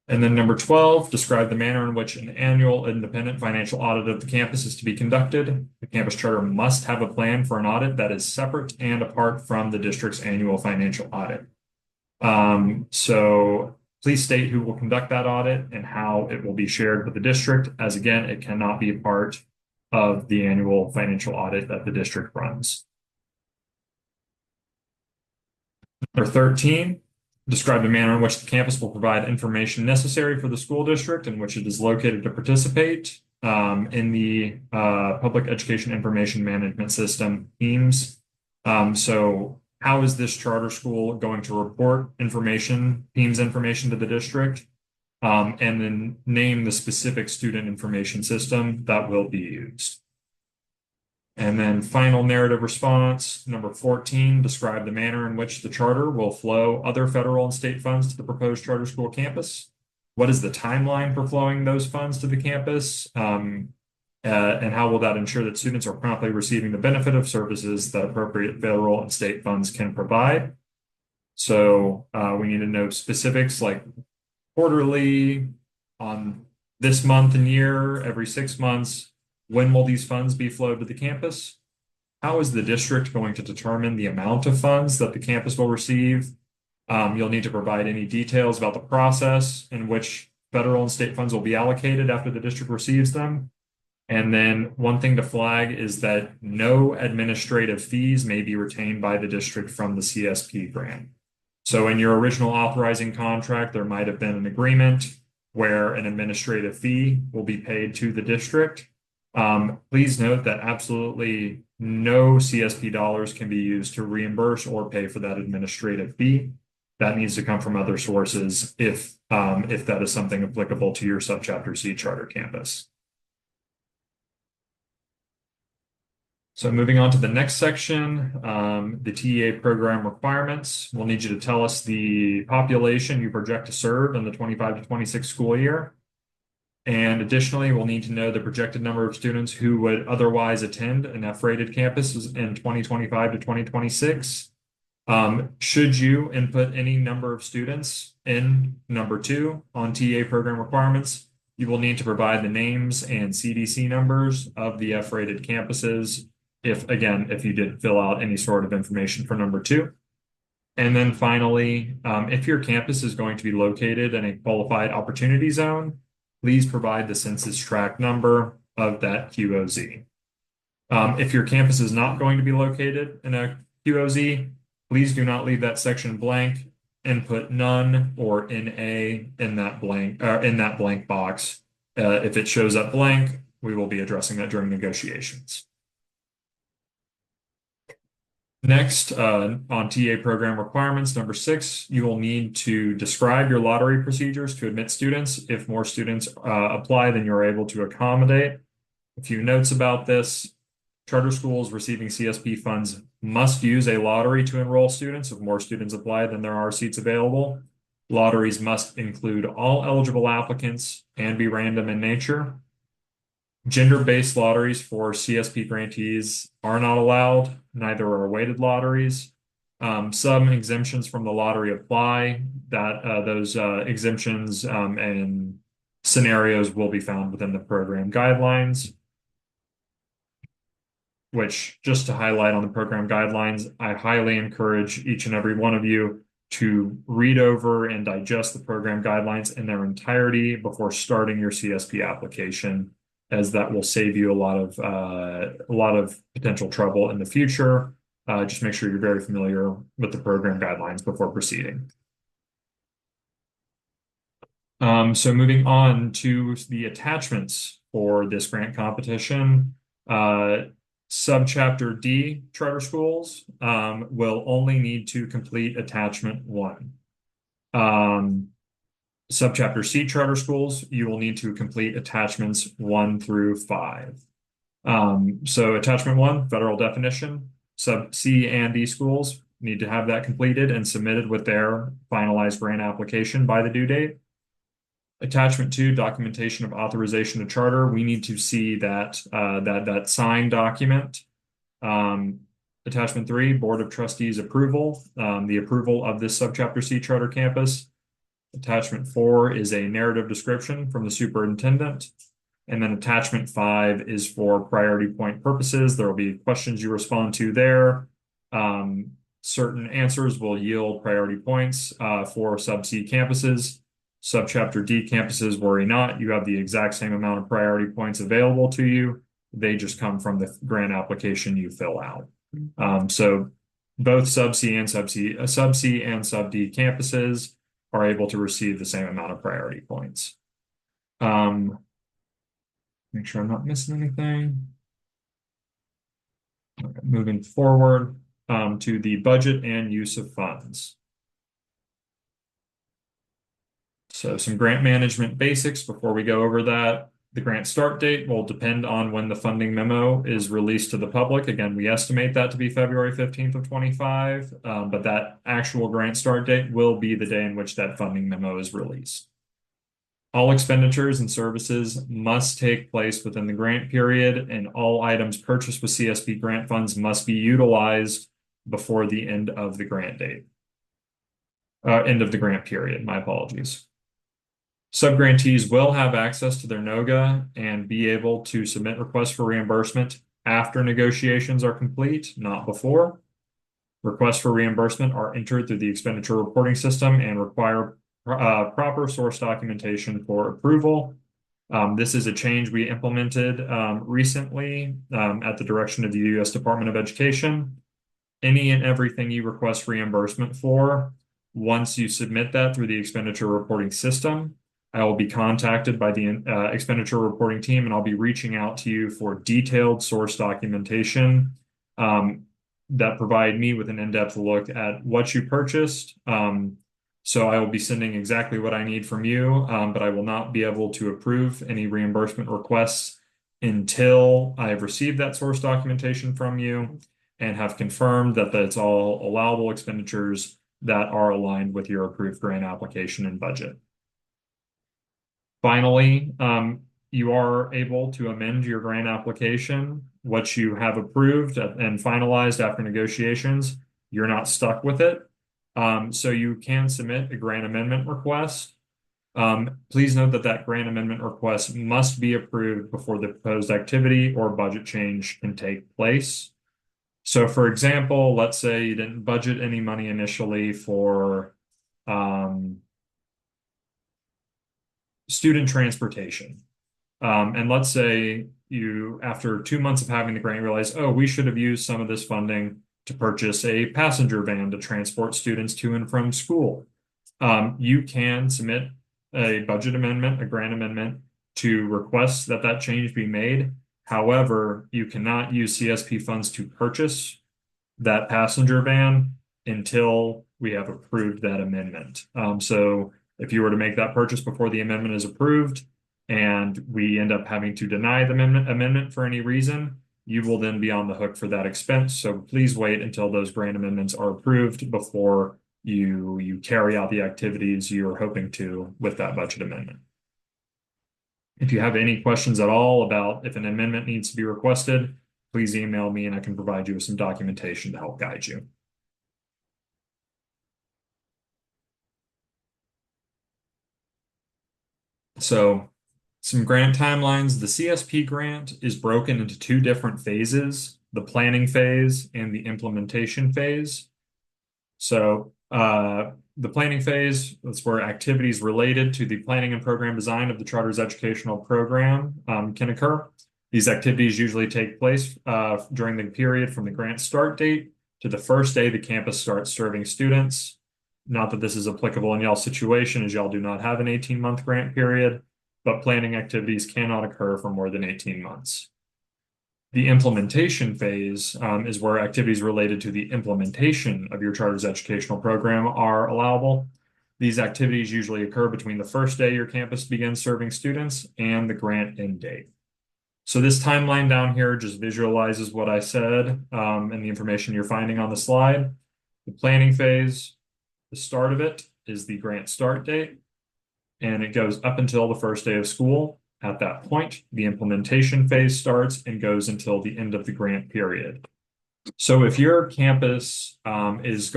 And then number 12, describe the manner in which an annual independent financial audit of the campus is to be conducted. The campus charter must have a plan for an audit that is separate and apart from the district's annual financial audit. So please state who will conduct that audit and how it will be shared with the district, as again, it cannot be a part of the annual financial audit that the district runs. Number 13, describe the manner in which the campus will provide information necessary for the school district in which it is located to participate in the Public Education Information Management System, PEIMS. So how is this charter school going to report information, PEIMS information to the district, and then name the specific student information system that will be used? And then final narrative response, number 14, describe the manner in which the charter will flow other federal and state funds to the proposed charter school campus. What is the timeline for flowing those funds to the campus? And how will that ensure that students are promptly receiving the benefit of services that appropriate federal and state funds can provide? So we need to know specifics like quarterly, on this month and year, every 6 months. When will these funds be flowed to the campus? How is the district going to determine the amount of funds that the campus will receive? You'll need to provide any details about the process in which federal and state funds will be allocated after the district receives them. And then one thing to flag is that no administrative fees may be retained by the district from the CSP grant. So in your original authorizing contract, there might have been an agreement where an administrative fee will be paid to the district. Please note that absolutely no CSP dollars can be used to reimburse or pay for that administrative fee. that needs to come from other sources if that is something applicable to your Subchapter C charter campus. So moving on to the next section, the TEA program requirements. We'll need you to tell us the population you project to serve in the 25 to 26 school year. And additionally, we'll need to know the projected number of students who would otherwise attend an F-rated campus in 2025 to 2026. Should you input any number of students in number 2 on TEA program requirements, you will need to provide the names and CDC numbers of the F-rated campuses if you did fill out any sort of information for number 2. And then finally, if your campus is going to be located in a qualified opportunity zone, please provide the census tract number of that QOZ. If your campus is not going to be located in a QOZ, please do not leave that section blank and put none or NA in that blank box. If it shows up blank, we will be addressing that during negotiations. Next, on TA program requirements, number 6, you will need to describe your lottery procedures to admit students. If more students apply than you're able to accommodate. A few notes about this. Charter schools receiving CSP funds must use a lottery to enroll students if more students apply than there are seats available. Lotteries must include all eligible applicants and be random in nature. Gender-based lotteries for CSP grantees are not allowed, neither are weighted lotteries. Some exemptions from the lottery apply. Those exemptions and scenarios will be found within the program guidelines. Which, just to highlight on the program guidelines, I highly encourage each and every one of you to read over and digest the program guidelines in their entirety before starting your CSP application, as that will save you a lot of potential trouble in the future. Just make sure you're very familiar with the program guidelines before proceeding. So moving on to the attachments for this grant competition. Subchapter D charter schools will only need to complete attachment 1. Subchapter C charter schools, you will need to complete attachments 1 through 5. So attachment 1, federal definition. Sub C and D schools need to have that completed and submitted with their finalized grant application by the due date. Attachment 2, documentation of authorization to charter. We need to see that signed document. Attachment 3, Board of Trustees approval, the approval of this Subchapter C charter campus. Attachment 4 is a narrative description from the superintendent. And then attachment 5 is for priority point purposes. There will be questions you respond to there. Certain answers will yield priority points for Sub C campuses. Subchapter D campuses, worry not. You have the exact same amount of priority points available to you. They just come from the grant application you fill out. So both Sub C and Sub D campuses are able to receive the same amount of priority points. Make sure I'm not missing anything. Okay, moving forward to the budget and use of funds. So some grant management basics before we go over that. The grant start date will depend on when the funding memo is released to the public. Again, we estimate that to be February 15th of 25, but that actual grant start date will be the day in which that funding memo is released. All expenditures and services must take place within the grant period, and all items purchased with CSP grant funds must be utilized before the end of the grant date. End of the grant period, my apologies. Subgrantees will have access to their NOGA and be able to submit requests for reimbursement after negotiations are complete, not before. Requests for reimbursement are entered through the expenditure reporting system and require proper source documentation for approval. This is a change we implemented recently at the direction of the U.S. Department of Education. Any and everything you request reimbursement for, once you submit that through the expenditure reporting system, I will be contacted by the expenditure reporting team, and I'll be reaching out to you for detailed source documentation that provide me with an in-depth look at what you purchased, So I will be sending exactly what I need from you, but I will not be able to approve any reimbursement requests until I have received that source documentation from you and have confirmed that that's all allowable expenditures that are aligned with your approved grant application and budget. Finally, you are able to amend your grant application. What you have approved and finalized after negotiations, you're not stuck with it. So you can submit a grant amendment request. Please note that that grant amendment request must be approved before the proposed activity or budget change can take place. So for example, let's say you didn't budget any money initially for student transportation. And let's say you, after 2 months of having the grant, realize, oh, we should have used some of this funding to purchase a passenger van to transport students to and from school. You can submit a budget amendment, a grant amendment, to request that that change be made. However, you cannot use CSP funds to purchase that passenger van until we have approved that amendment. So if you were to make that purchase before the amendment is approved and we end up having to deny the amendment for any reason, you will then be on the hook for that expense. So please wait until those grant amendments are approved before you carry out the activities you're hoping to with that budget amendment. If you have any questions at all about if an amendment needs to be requested, please email me and I can provide you with some documentation to help guide you. So some grant timelines. The CSP grant is broken into two different phases, the planning phase and the implementation phase. So the planning phase, that's where activities related to the planning and program design of the charter's educational program can occur. These activities usually take place during the period from the grant start date to the first day the campus starts serving students. Not that this is applicable in y'all's situation, as y'all do not have an 18-month grant period, but planning activities cannot occur for more than 18 months. The implementation phase is where activities related to the implementation of your charter's educational program are allowable. These activities usually occur between the first day your campus begins serving students and the grant end date. So this timeline down here just visualizes what I said and the information you're finding on the slide. The planning phase, the start of it is the grant start date, and it goes up until the first day of school. At that point, the implementation phase starts and goes until the end of the grant period. So if your campus is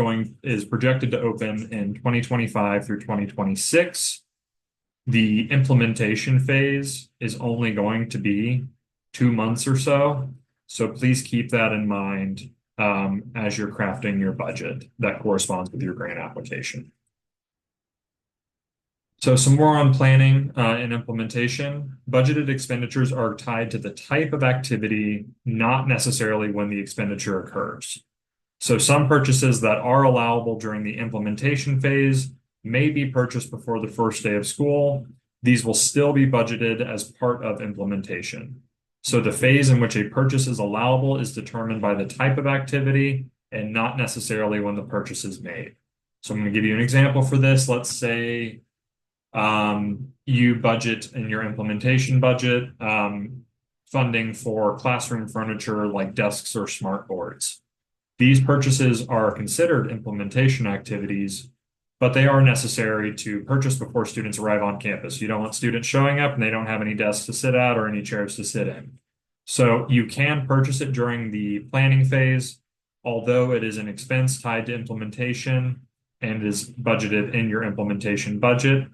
projected to open in 2025 through 2026, the implementation phase is only going to be 2 months or so. So please keep that in mind as you're crafting your budget that corresponds with your grant application. So some more on planning and implementation. Budgeted expenditures are tied to the type of activity, not necessarily when the expenditure occurs. So some purchases that are allowable during the implementation phase may be purchased before the first day of school. These will still be budgeted as part of implementation. So the phase in which a purchase is allowable is determined by the type of activity and not necessarily when the purchase is made. So I'm going to give you an example for this. Let's say you budget in your implementation budget funding for classroom furniture like desks or smart boards. These purchases are considered implementation activities, but they are necessary to purchase before students arrive on campus. You don't want students showing up and they don't have any desks to sit at or any chairs to sit in. So you can purchase it during the planning phase, although it is an expense tied to implementation and is budgeted in your implementation budget.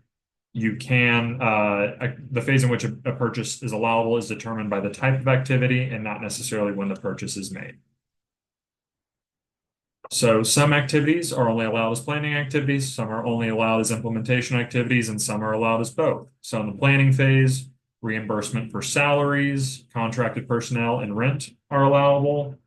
You can, the phase in which a purchase is allowable is determined by the type of activity and not necessarily when the purchase is made. So some activities are only allowed as planning activities, some are only allowed as implementation activities, and some are allowed as both. So in the planning phase, reimbursement for salaries, contracted personnel, and rent are allowable.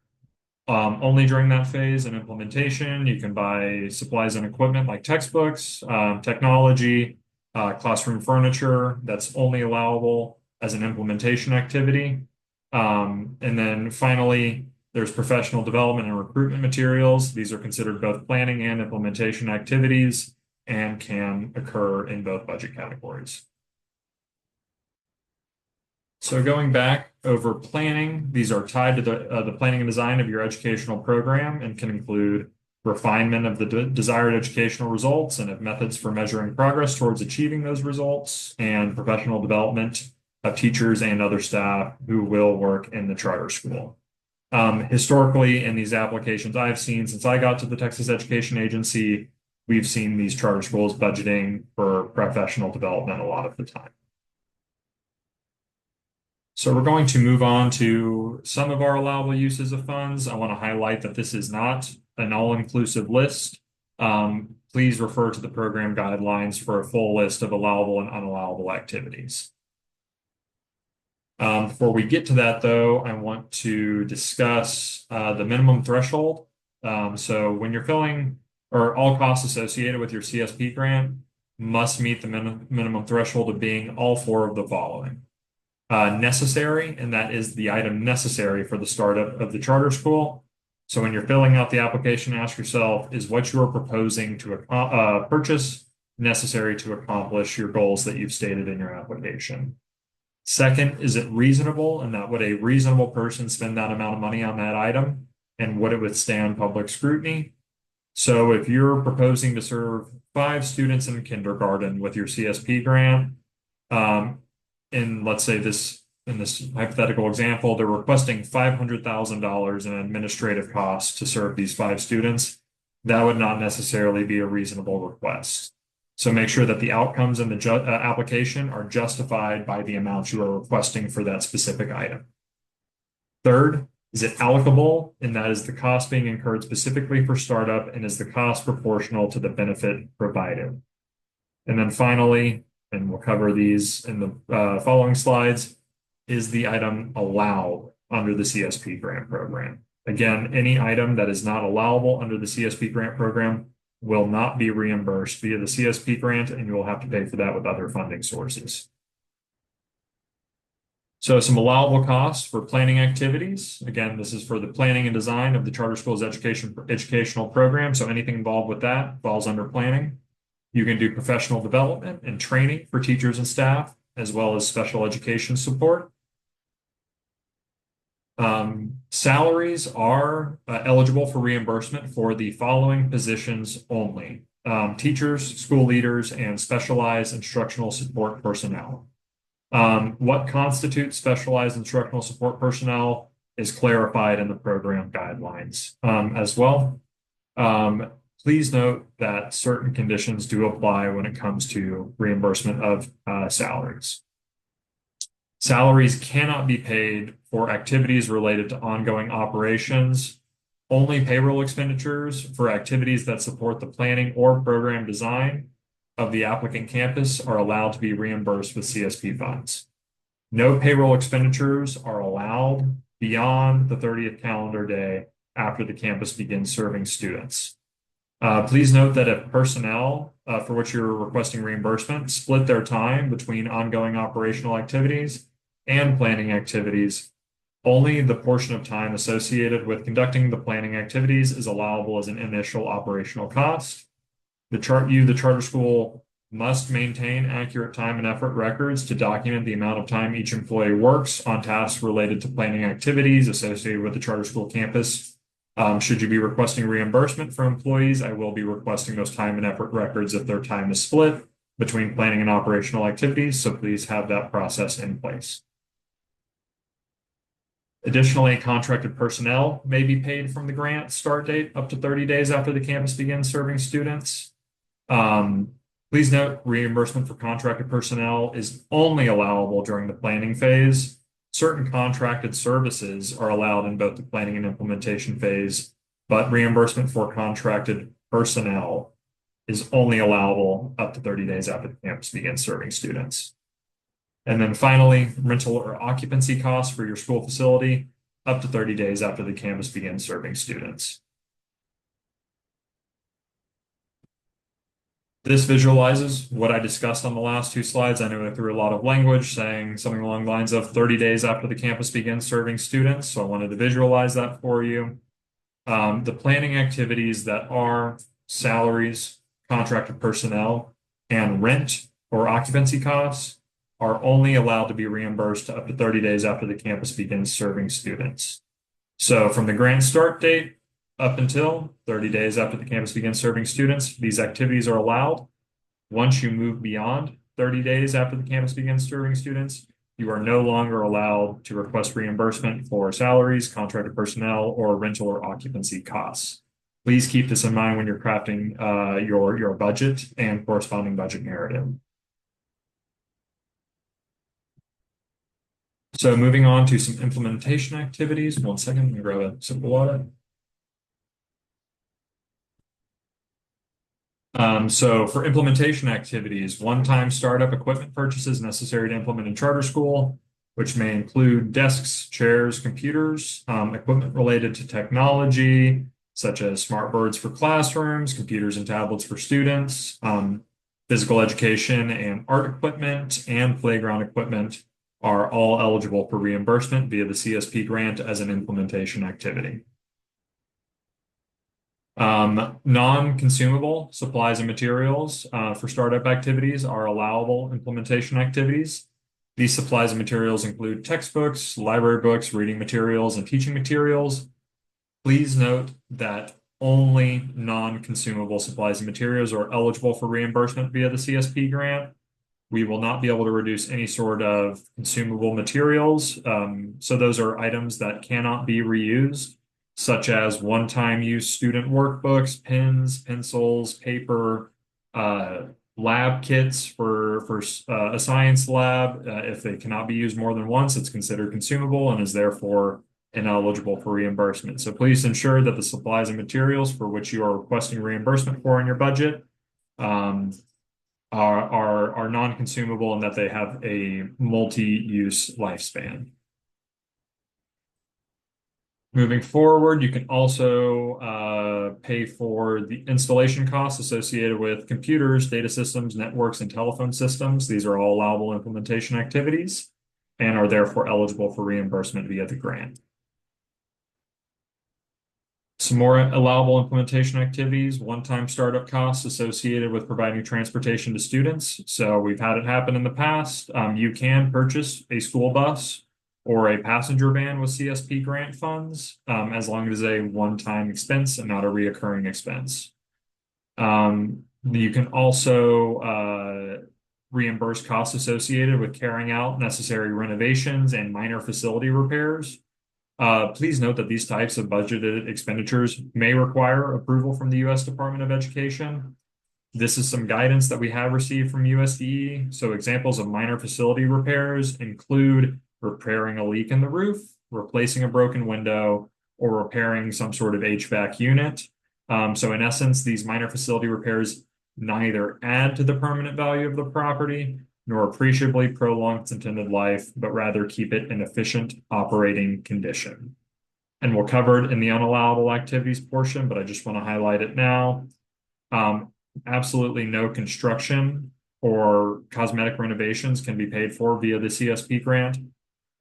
Only during that phase. In implementation, you can buy supplies and equipment like textbooks, technology, classroom furniture. That's only allowable as an implementation activity. And then finally, there's professional development and recruitment materials. These are considered both planning and implementation activities. and can occur in both budget categories. So going back over planning, these are tied to the planning and design of your educational program and can include refinement of the desired educational results and of methods for measuring progress towards achieving those results, and professional development of teachers and other staff who will work in the charter school. Historically, in these applications I've seen since I got to the Texas Education Agency, we've seen these charter schools budgeting for professional development a lot of the time. So we're going to move on to some of our allowable uses of funds. I want to highlight that this is not an all-inclusive list. Please refer to the program guidelines for a full list of allowable and unallowable activities. Before we get to that, though, I want to discuss the minimum threshold. So when you're filling, or all costs associated with your CSP grant must meet the minimum threshold of being all four of the following. Necessary, and that is the item necessary for the startup of the charter school. So when you're filling out the application, ask yourself, is what you are proposing to purchase necessary to accomplish your goals that you've stated in your application? Second, is it reasonable, and that would a reasonable person spend that amount of money on that item, and would it withstand public scrutiny? So if you're proposing to serve 5 students in kindergarten with your CSP grant, in let's say in this hypothetical example, they're requesting $500,000 in administrative costs to serve these 5 students, that would not necessarily be a reasonable request. So make sure that the outcomes in the application are justified by the amount you are requesting for that specific item. Third, is it allocable? And that is the cost being incurred specifically for startup, and is the cost proportional to the benefit provided? And then finally, and we'll cover these in the following slides, is the item allowed under the CSP grant program? Again, any item that is not allowable under the CSP grant program will not be reimbursed via the CSP grant, and you will have to pay for that with other funding sources. So some allowable costs for planning activities. Again, this is for the planning and design of the charter school's educational program. So anything involved with that falls under planning. You can do professional development and training for teachers and staff, as well as special education support. Salaries are eligible for reimbursement for the following positions only: teachers, school leaders, and specialized instructional support personnel. What constitutes specialized instructional support personnel is clarified in the program guidelines as well. Please note that certain conditions do apply when it comes to reimbursement of salaries. Salaries cannot be paid for activities related to ongoing operations. Only payroll expenditures for activities that support the planning or program design of the applicant campus are allowed to be reimbursed with CSP funds. No payroll expenditures are allowed beyond the 30th calendar day after the campus begins serving students. Please note that if personnel for which you're requesting reimbursement split their time between ongoing operational activities and planning activities, only the portion of time associated with conducting the planning activities is allowable as an initial operational cost. The charter school must maintain accurate time and effort records to document the amount of time each employee works on tasks related to planning activities associated with the charter school campus. Should you be requesting reimbursement for employees, I will be requesting those time and effort records if their time is split between planning and operational activities, so please have that process in place. Additionally, contracted personnel may be paid from the grant start date up to 30 days after the campus begins serving students. Please note, reimbursement for contracted personnel is only allowable during the planning phase. Certain contracted services are allowed in both the planning and implementation phase, but reimbursement for contracted personnel is only allowable up to 30 days after the campus begins serving students. And then finally, rental or occupancy costs for your school facility up to 30 days after the campus begins serving students. This visualizes what I discussed on the last 2 slides. I know I threw a lot of language saying something along the lines of 30 days after the campus begins serving students. So I wanted to visualize that for you. The planning activities that are salaries contracted personnel, and rent or occupancy costs are only allowed to be reimbursed up to 30 days after the campus begins serving students. So from the grant start date up until 30 days after the campus begins serving students, these activities are allowed. Once you move beyond 30 days after the campus begins serving students, you are no longer allowed to request reimbursement for salaries, contracted personnel, or rental or occupancy costs. Please keep this in mind when you're crafting your budget and corresponding budget narrative. So moving on to some implementation activities. 1 second, let me grab a sip of water. So for implementation activities, one-time startup equipment purchases necessary to implement in charter school, which may include desks, chairs, computers, equipment related to technology, such as smartboards for classrooms, computers and tablets for students, physical education and art equipment, and playground equipment are all eligible for reimbursement via the CSP grant as an implementation activity. Non-consumable supplies and materials for startup activities are allowable implementation activities. These supplies and materials include textbooks, library books, reading materials, and teaching materials. Please note that only non-consumable supplies and materials are eligible for reimbursement via the CSP grant. We will not be able to reduce any sort of consumable materials. So those are items that cannot be reused, such as one-time use student workbooks, pens, pencils, paper, lab kits for a science lab. If they cannot be used more than once, it's considered consumable and is therefore ineligible for reimbursement. So please ensure that the supplies and materials for which you are requesting reimbursement for in your budget are non-consumable and that they have a multi-use lifespan. Moving forward, you can also pay for the installation costs associated with computers, data systems, networks, and telephone systems. These are all allowable implementation activities and are therefore eligible for reimbursement via the grant. Some more allowable implementation activities, one-time startup costs associated with providing transportation to students. So we've had it happen in the past. You can purchase a school bus or a passenger van with CSP grant funds, as long as a one-time expense and not a reoccurring expense. You can also reimburse costs associated with carrying out necessary renovations and minor facility repairs. Please note that these types of budgeted expenditures may require approval from the U.S. Department of Education. This is some guidance that we have received from USDE. So examples of minor facility repairs include repairing a leak in the roof, replacing a broken window, or repairing some sort of HVAC unit. So in essence, these minor facility repairs neither add to the permanent value of the property nor appreciably prolong its intended life, but rather keep it in efficient operating condition. And we'll cover it in the unallowable activities portion, but I just want to highlight it now. Absolutely no construction or cosmetic renovations can be paid for via the CSP grant.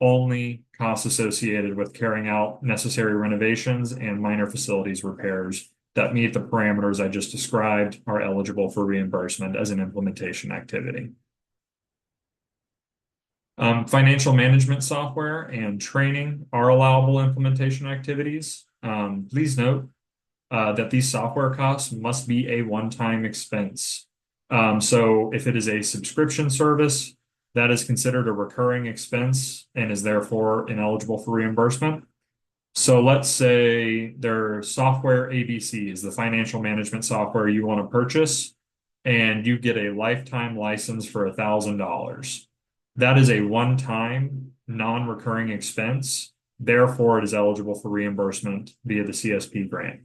Only costs associated with carrying out necessary renovations and minor facilities repairs that meet the parameters I just described are eligible for reimbursement as an implementation activity. Financial management software and training are allowable implementation activities. Please note that these software costs must be a one-time expense. So if it is a subscription service, that is considered a recurring expense and is therefore ineligible for reimbursement. So let's say their software ABC is the financial management software you want to purchase, and you get a lifetime license for $1,000. That is a one-time, non-recurring expense. Therefore, it is eligible for reimbursement via the CSP grant.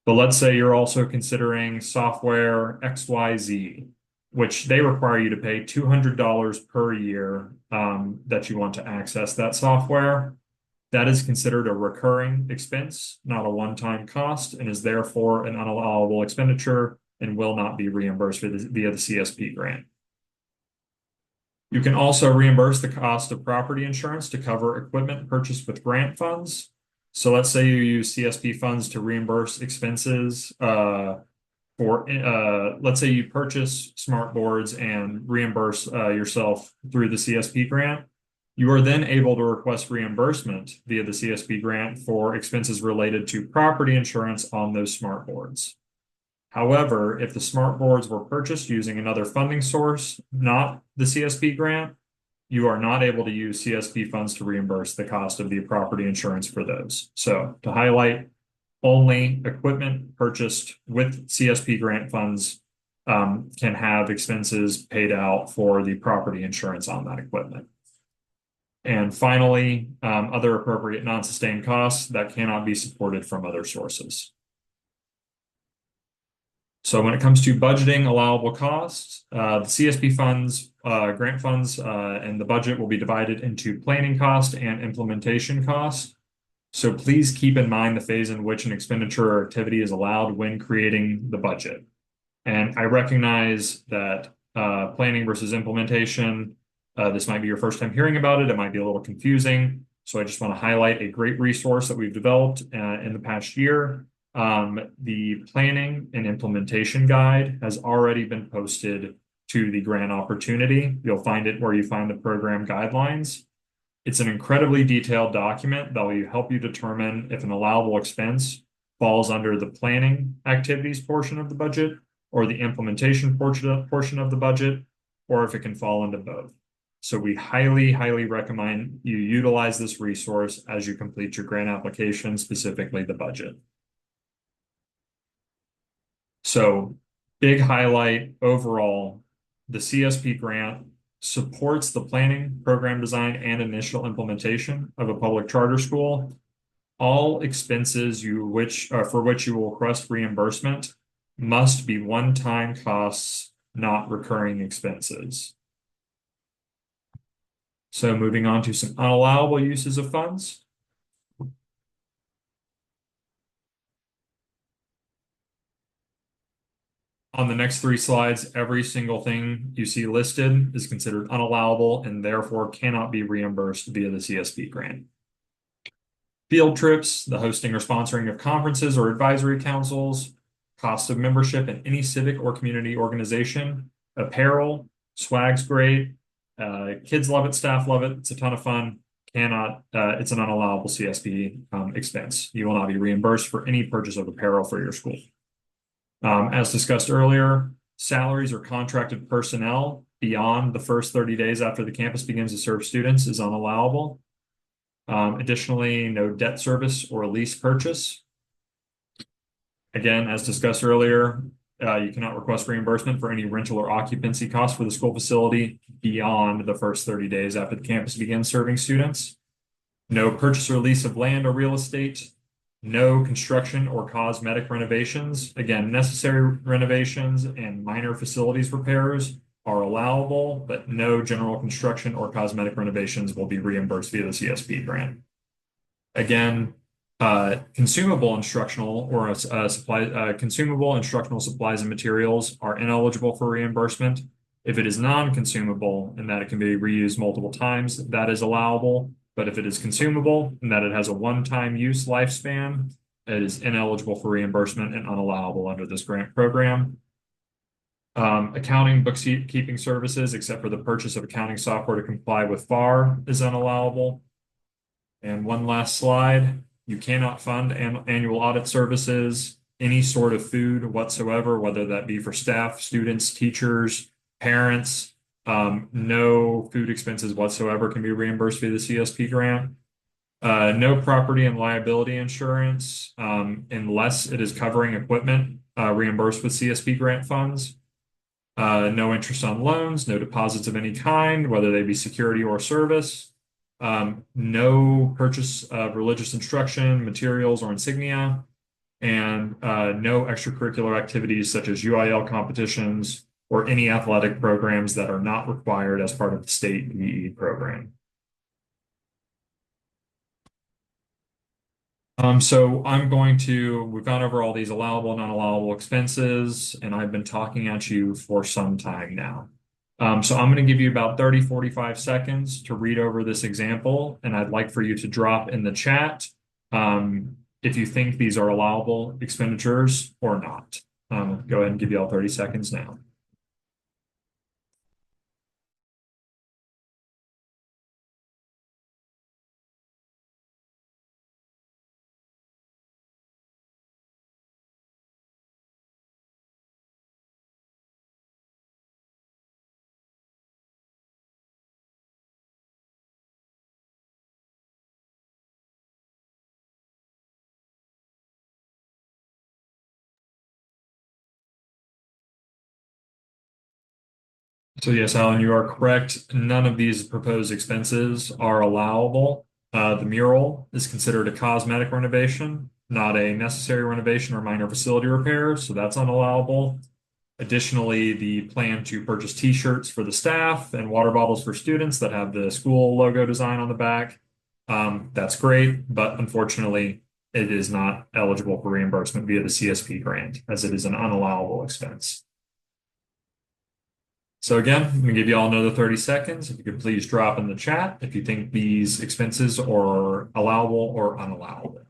But let's say you're also considering software XYZ, which they require you to pay $200 per year that you want to access that software. That is considered a recurring expense, not a one-time cost, and is therefore an unallowable expenditure and will not be reimbursed via the CSP grant. You can also reimburse the cost of property insurance to cover equipment purchased with grant funds. So let's say you use CSP funds to reimburse expenses let's say you purchase smart boards and reimburse yourself through the CSP grant, you are then able to request reimbursement via the CSP grant for expenses related to property insurance on those smart boards. However, if the smart boards were purchased using another funding source, not the CSP grant, you are not able to use CSP funds to reimburse the cost of the property insurance for those. So to highlight, only equipment purchased with CSP grant funds can have expenses paid out for the property insurance on that equipment. And finally, other appropriate non-sustained costs that cannot be supported from other sources. So when it comes to budgeting allowable costs, the CSP funds, grant funds, and the budget will be divided into planning cost and implementation cost. So please keep in mind the phase in which an expenditure or activity is allowed when creating the budget. And I recognize that planning versus implementation, this might be your first time hearing about it. It might be a little confusing. So I just want to highlight a great resource that we've developed in the past year. The planning and implementation guide has already been posted to the grant opportunity. You'll find it where you find the program guidelines. It's an incredibly detailed document that will help you determine if an allowable expense falls under the planning activities portion of the budget or the implementation portion of the budget, or if it can fall into both. So we highly, highly recommend you utilize this resource as you complete your grant application, specifically the budget. So big highlight overall, the CSP grant supports the planning, program design, and initial implementation of a public charter school. All expenses for which you will request reimbursement must be one-time costs, not recurring expenses. So moving on to some unallowable uses of funds. On the next 3 slides, every single thing you see listed is considered unallowable and therefore cannot be reimbursed via the CSP grant. Field trips, the hosting or sponsoring of conferences or advisory councils, cost of membership in any civic or community organization, apparel, swag's great, kids love it, staff love it, it's a ton of fun, it's an unallowable CSP expense. You will not be reimbursed for any purchase of apparel for your school. As discussed earlier, salaries or contracted personnel beyond the first 30 days after the campus begins to serve students is unallowable. Additionally, no debt service or lease purchase. Again, as discussed earlier, you cannot request reimbursement for any rental or occupancy costs for the school facility beyond the first 30 days after the campus begins serving students. No purchase or lease of land or real estate. No construction or cosmetic renovations. Again, necessary renovations and minor facilities repairs are allowable, but no general construction or cosmetic renovations will be reimbursed via the CSP grant. Again, consumable instructional supplies and materials are ineligible for reimbursement. If it is non-consumable and that it can be reused multiple times, that is allowable. But if it is consumable and that it has a one-time use lifespan, it is ineligible for reimbursement and unallowable under this grant program. Accounting, bookkeeping services, except for the purchase of accounting software to comply with FAR, is unallowable. And one last slide. You cannot fund annual audit services, any sort of food whatsoever, whether that be for staff, students, teachers, parents. No food expenses whatsoever can be reimbursed via the CSP grant. No property and liability insurance unless it is covering equipment reimbursed with CSP grant funds. No interest on loans, no deposits of any kind, whether they be security or service. No purchase of religious instruction, materials, or insignia, and no extracurricular activities such as UIL competitions or any athletic programs that are not required as part of the state PE program. So we've gone over all these allowable and unallowable expenses, and I've been talking at you for some time now. So I'm going to give you about 30, 45 seconds to read over this example, and I'd like for you to drop in the chat if you think these are allowable expenditures or not. go ahead and give you all 30 seconds now. So yes, Alan, you are correct. None of these proposed expenses are allowable. The mural is considered a cosmetic renovation, not a necessary renovation or minor facility repair, so that's unallowable. Additionally, the plan to purchase t-shirts for the staff and water bottles for students that have the school logo design on the back, that's great, but unfortunately, it is not eligible for reimbursement via the CSP grant, as it is an unallowable expense. So again, I'm going to give you all another 30 seconds. If you could please drop in the chat if you think these expenses are allowable or unallowable.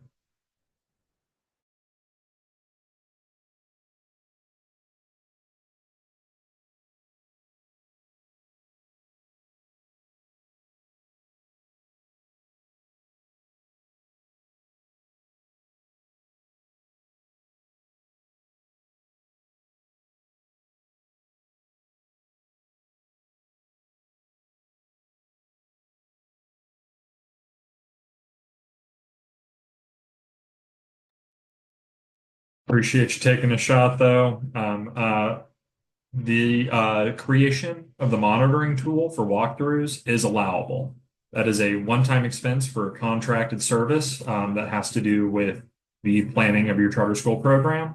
Appreciate you taking a shot though. The creation of the monitoring tool for walkthroughs is allowable. That is a one-time expense for a contracted service that has to do with the planning of your charter school program.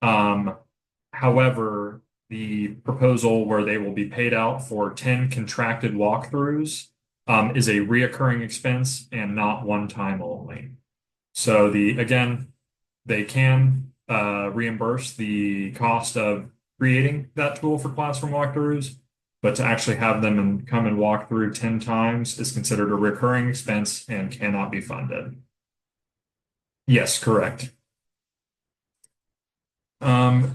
Um, However, the proposal where they will be paid out for 10 contracted walkthroughs is a reoccurring expense and not one time only. So again, they can reimburse the cost of creating that tool for classroom walkthroughs, but to actually have them come and walk through 10 times is considered a recurring expense and cannot be funded. Yes, correct.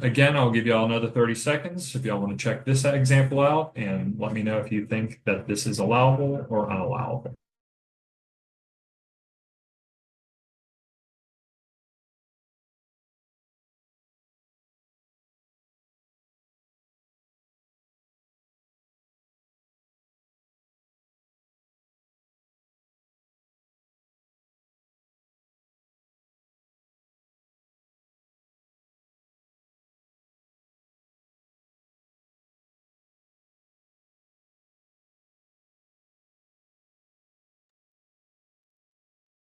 Again, I'll give you all another 30 seconds if y'all want to check this example out and let me know if you think that this is allowable or unallowable.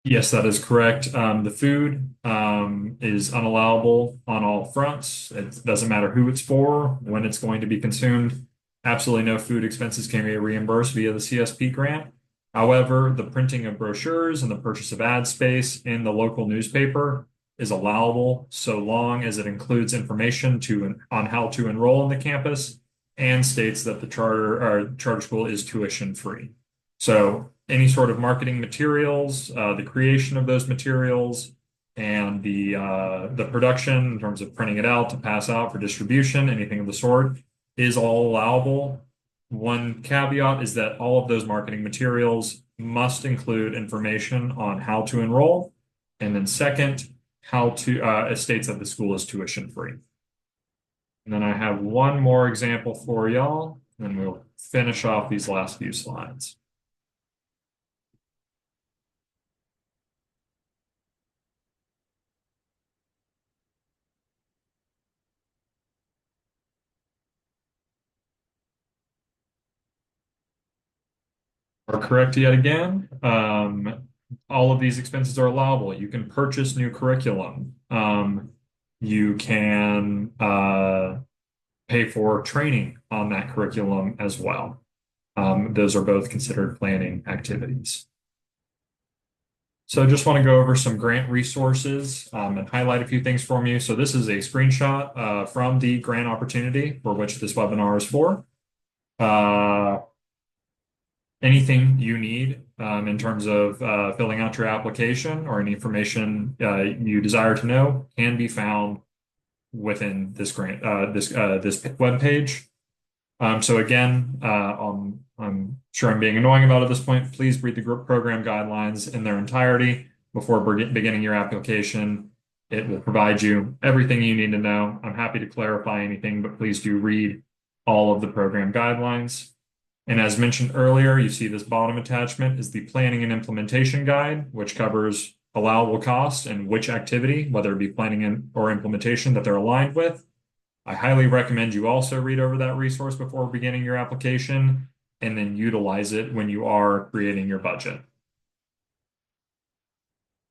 Yes, that is correct. The food is unallowable on all fronts. It doesn't matter who it's for, when it's going to be consumed. Absolutely no food expenses can be reimbursed via the CSP grant. However, the printing of brochures and the purchase of ad space in the local newspaper is allowable so long as it includes information on how to enroll in the campus and states that the charter school is tuition free. So any sort of marketing materials, the creation of those materials, and the production in terms of printing it out to pass out for distribution, anything of the sort, is all allowable. One caveat is that all of those marketing materials must include information on how to enroll, and then second, it states that the school is tuition free. And then I have one more example for y'all, and we'll finish off these last few slides. Are correct yet again. All of these expenses are allowable. You can purchase new curriculum. You can pay for training on that curriculum as well. Those are both considered planning activities. So I just want to go over some grant resources and highlight a few things for you. So this is a screenshot from the grant opportunity for which this webinar is for. Anything you need in terms of filling out your application or any information you desire to know can be found within this grant, this web page. So again, I'm sure I'm being annoying about at this point. Please read the program guidelines in their entirety before beginning your application. It will provide you everything you need to know. I'm happy to clarify anything, but please do read all of the program guidelines. And as mentioned earlier, you see this bottom attachment is the planning and implementation guide, which covers allowable costs and which activity, whether it be planning or implementation, that they're aligned with. I highly recommend you also read over that resource before beginning your application and then utilize it when you are creating your budget.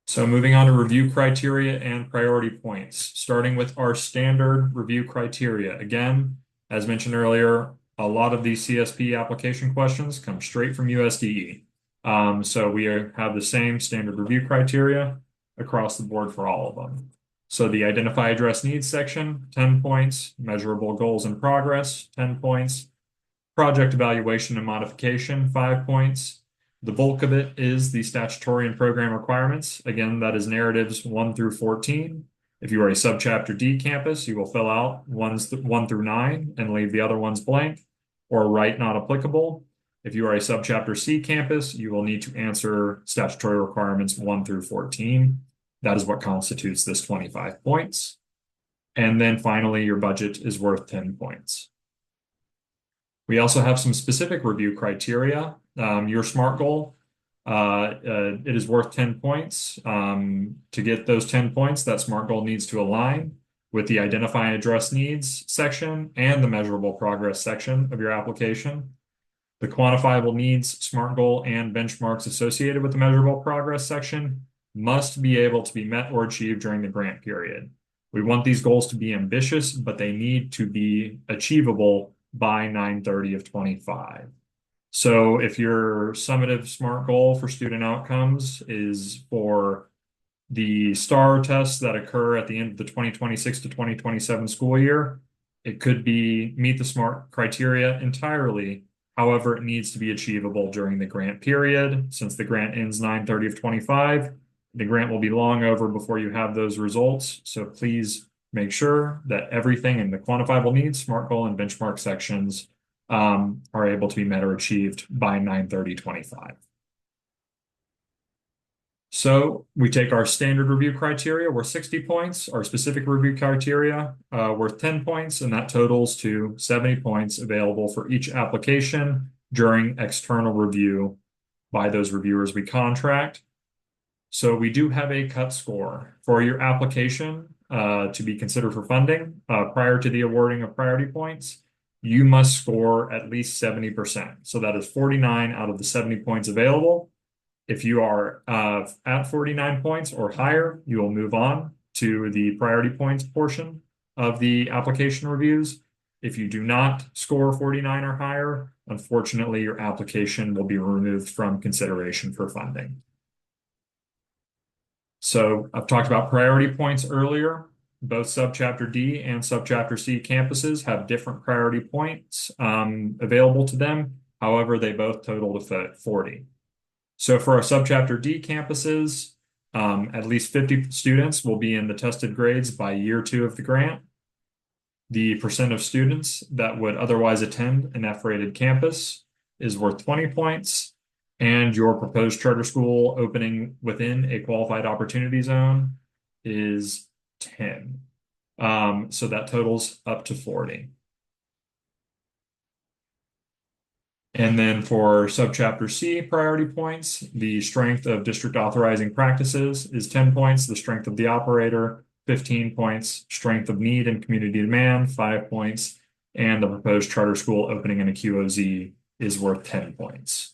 So moving on to review criteria and priority points, starting with our standard review criteria. Again, as mentioned earlier, a lot of these CSP application questions come straight from USDE. So we have the same standard review criteria across the board for all of them. So the identify address needs section, 10 points, measurable goals and progress, 10 points, project evaluation and modification, 5 points. The bulk of it is the statutory and program requirements. Again, that is narratives 1 through 14. If you are a subchapter D campus, you will fill out 1 through 9 and leave the other ones blank or write not applicable. If you are a subchapter C campus, you will need to answer statutory requirements 1 through 14. That is what constitutes this 25 points. And then finally, your budget is worth 10 points. We also have some specific review criteria. Your SMART goal, it is worth 10 points. To get those 10 points, that SMART goal needs to align with the identify and address needs section and the measurable progress section of your application. The quantifiable needs, SMART goal, and benchmarks associated with the measurable progress section must be able to be met or achieved during the grant period. We want these goals to be ambitious, but they need to be achievable by 9/30 of 25. So if your summative SMART goal for student outcomes is for the STAR tests that occur at the end of the 2026 to 2027 school year, it could be meet the SMART criteria entirely. However, it needs to be achievable during the grant period. Since the grant ends 9/30 of 25, the grant will be long over before you have those results. So please make sure that everything in the quantifiable needs, SMART goal, and benchmark sections are able to be met or achieved by 9/30/25. So we take our standard review criteria worth 60 points, our specific review criteria worth 10 points, and that totals to 70 points available for each application during external review by those reviewers we contract. So we do have a cut score for your application to be considered for funding prior to the awarding of priority points. You must score at least 70%. So that is 49 out of the 70 points available. If you are at 49 points or higher, you will move on to the priority points portion of the application reviews. If you do not score 49 or higher, unfortunately, your application will be removed from consideration for funding. So I've talked about priority points earlier. Both Subchapter D and Subchapter C campuses have different priority points available to them. However, they both total to 40. So for our Subchapter D campuses, at least 50 students will be in the tested grades by year 2 of the grant. The percent of students that would otherwise attend an F-rated campus is worth 20 points. And your proposed charter school opening within a qualified opportunity zone is 10. So that totals up to 40. And then for Subchapter C priority points, the strength of district authorizing practices is 10 points, the strength of the operator, 15 points, strength of need and community demand, 5 points, and the proposed charter school opening in a QOZ is worth 10 points.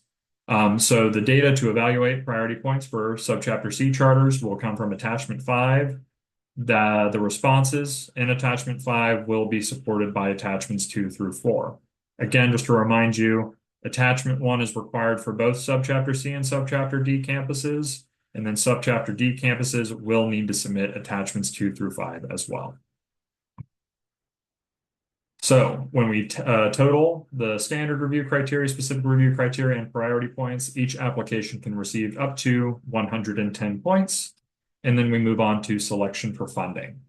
So the data to evaluate priority points for Subchapter C charters will come from Attachment 5. The responses in Attachment 5 will be supported by Attachments 2 through 4. Again, just to remind you, Attachment 1 is required for both Subchapter C and Subchapter D campuses, and then Subchapter D campuses will need to submit Attachments 2 through 5 as well. So when we total the standard review criteria, specific review criteria, and priority points, each application can receive up to 110 points. And then we move on to selection for funding.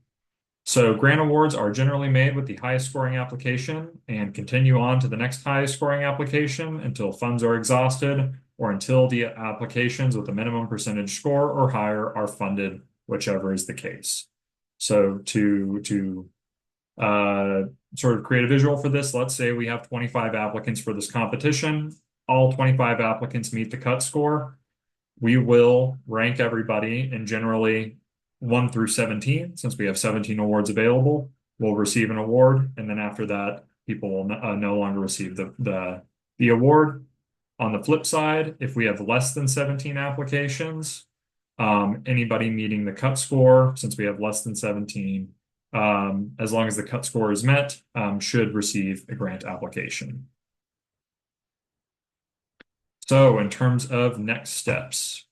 So grant awards are generally made with the highest scoring application and continue on to the next highest scoring application until funds are exhausted or until the applications with a minimum percentage score or higher are funded, whichever is the case. So to uh, sort of create a visual for this, let's say we have 25 applicants for this competition. All 25 applicants meet the cut score. We will rank everybody, and generally 1 through 17, since we have 17 awards available, will receive an award. And then after that, people will no longer receive the award. On the flip side, if we have less than 17 applications, anybody meeting the cut score, since we have less than 17, as long as the cut score is met, should receive a grant application. So in terms of next steps,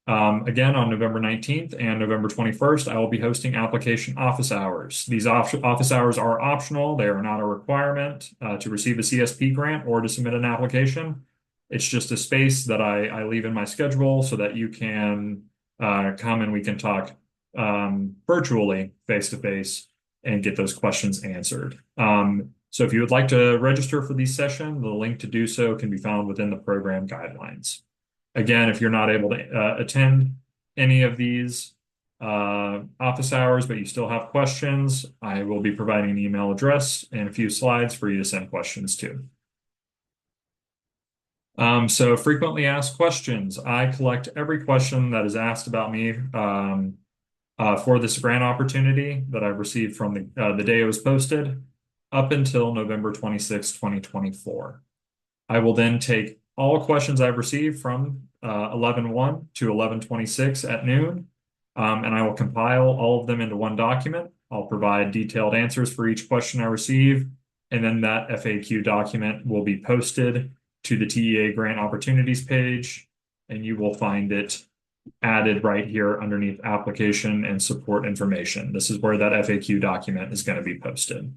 again, on November 19th and November 21st, I will be hosting application office hours. These office hours are optional. They are not a requirement to receive a CSP grant or to submit an application. It's just a space that I leave in my schedule so that you can come and we can talk virtually, face to face, and get those questions answered. So if you would like to register for these sessions, the link to do so can be found within the program guidelines. Again, if you're not able to attend any of these office hours, but you still have questions, I will be providing an email address and a few slides for you to send questions to. So frequently asked questions. I collect every question that is asked about me for this grant opportunity that I've received from the day it was posted up until November 26, 2024. I will then take all questions I've received from 11/1 to 11/26 at noon, and I will compile all of them into one document. I'll provide detailed answers for each question I receive, and then that FAQ document will be posted to the TEA Grant Opportunities page, and you will find it added right here underneath application and support information. This is where that FAQ document is going to be posted.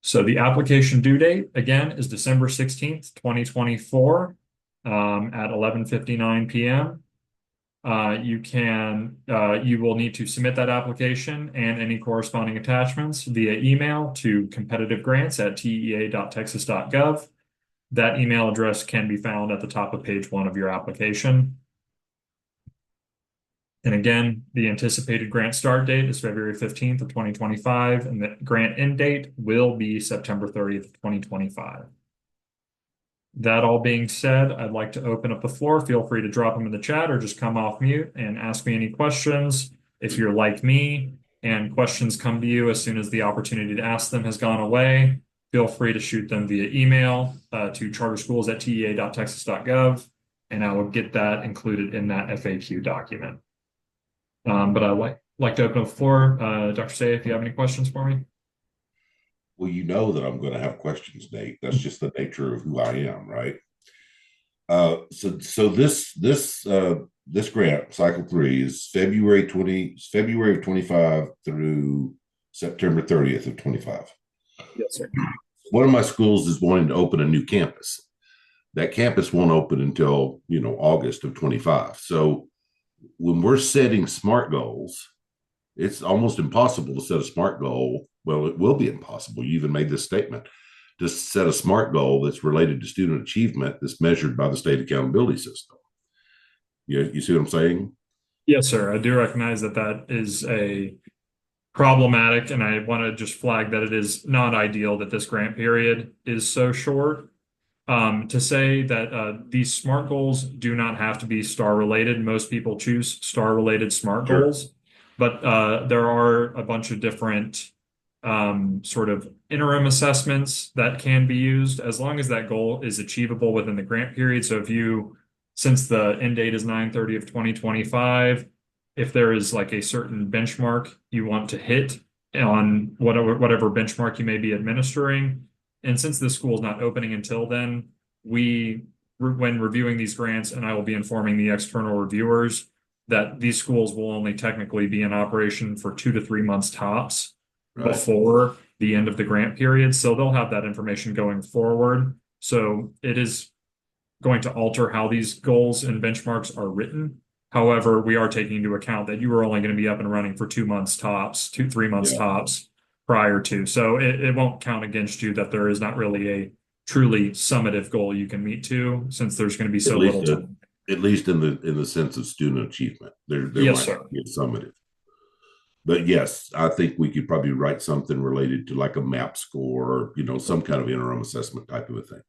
So the application due date, again, is December 16th, 2024 at 11:59 p.m. You will need to submit that application and any corresponding attachments via email to competitivegrants@tea.texas.gov. That email address can be found at the top of page 1 of your application. And again, the anticipated grant start date is February 15th of 2025, and the grant end date will be September 30th, 2025. That all being said, I'd like to open up the floor. Feel free to drop them in the chat or just come off mute and ask me any questions. If you're like me and questions come to you as soon as the opportunity to ask them has gone away, feel free to shoot them via email to charterschools@tea.texas.gov, and I will get that included in that FAQ document. But I'd like to open up the floor. Dr. Say, if you have any questions for me. Well, you know that I'm going to have questions, Nate. That's just the nature of who I am, right? So this grant, cycle 3, is February of 25 through September 30th of 25. Yes, sir. One of my schools is wanting to open a new campus. That campus won't open until August of 25. So when we're setting SMART goals, it's almost impossible to set a SMART goal. Well, it will be impossible. You even made this statement to set a SMART goal that's related to student achievement that's measured by the state accountability system. You see what I'm saying? Yes, sir. I do recognize that that is a problematic, and I want to just flag that it is not ideal that this grant period is so short. To say that these SMART goals do not have to be STAR related. Most people choose STAR related SMART Sure. goals, but there are a bunch of different sort of interim assessments that can be used as long as that goal is achievable within the grant period. So since the end date is 9/30 of 2025, if there is like a certain benchmark you want to hit on whatever benchmark you may be administering, and since the school is not opening until then, when reviewing these grants, and I will be informing the external reviewers that these schools will only technically be in operation for 2 to 3 months tops Right. before the end of the grant period. So they'll have that information going forward. So it is going to alter how these goals and benchmarks are written. However, we are taking into account that you are only going to be up and running for 2 months tops, 3 months Yeah. tops prior to. So it won't count against you that there is not really a truly summative goal you can meet to, since there's going to be At so little least time. at least in the sense of student achievement, there Yes, might sir. be a summative. But yes, I think we could probably write something related to like a map score, or, some kind of interim assessment type of a thing.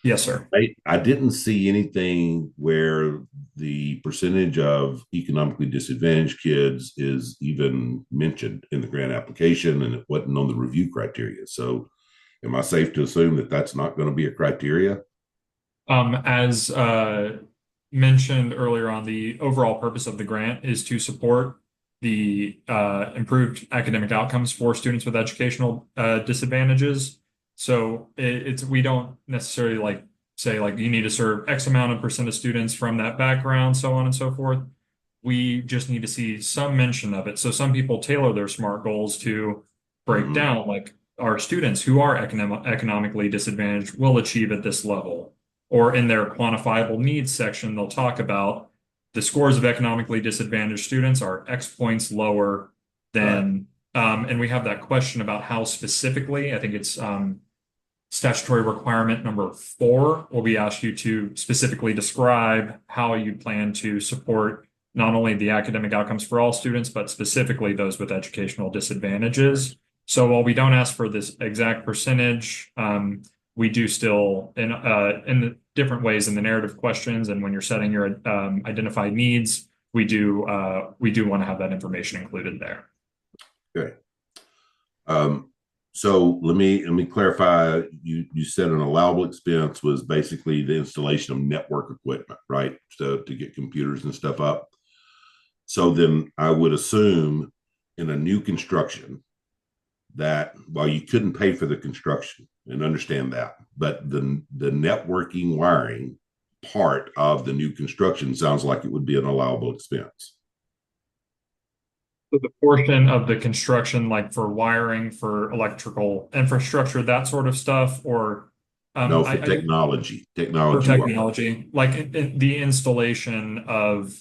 Yes, sir. I didn't see anything where the percentage of economically disadvantaged kids is even mentioned in the grant application, and it wasn't on the review criteria. So, am I safe to assume that that's not going to be a criteria? As mentioned earlier on, the overall purpose of the grant is to support the improved academic outcomes for students with educational disadvantages. So it's we don't necessarily like say like you need to serve X amount of percent of students from that background, so on and so forth. We just need to see some mention of it. So some people tailor their SMART goals to break Mm-hmm. down like our students who are economically disadvantaged will achieve at this level, or in their quantifiable needs section, they'll talk about the scores of economically disadvantaged students are X points lower Right. than, and we have that question about how specifically, I think it's statutory requirement number 4, where we ask you to specifically describe how you plan to support not only the academic outcomes for all students, but specifically those with educational disadvantages. So while we don't ask for this exact percentage, we do still in the different ways in the narrative questions and when you're setting your identified needs, we do want to have that information included there. Okay. So let me clarify. You said an allowable expense was basically the installation of network equipment, right? To get computers and stuff up. So then I would assume in a new construction that while you couldn't pay for the construction and understand that, but the networking wiring part of the new construction sounds like it would be an allowable expense. So the portion of the construction, like for wiring, for electrical infrastructure, that sort of stuff, or No, I, for I for technology wiring. technology, like the installation of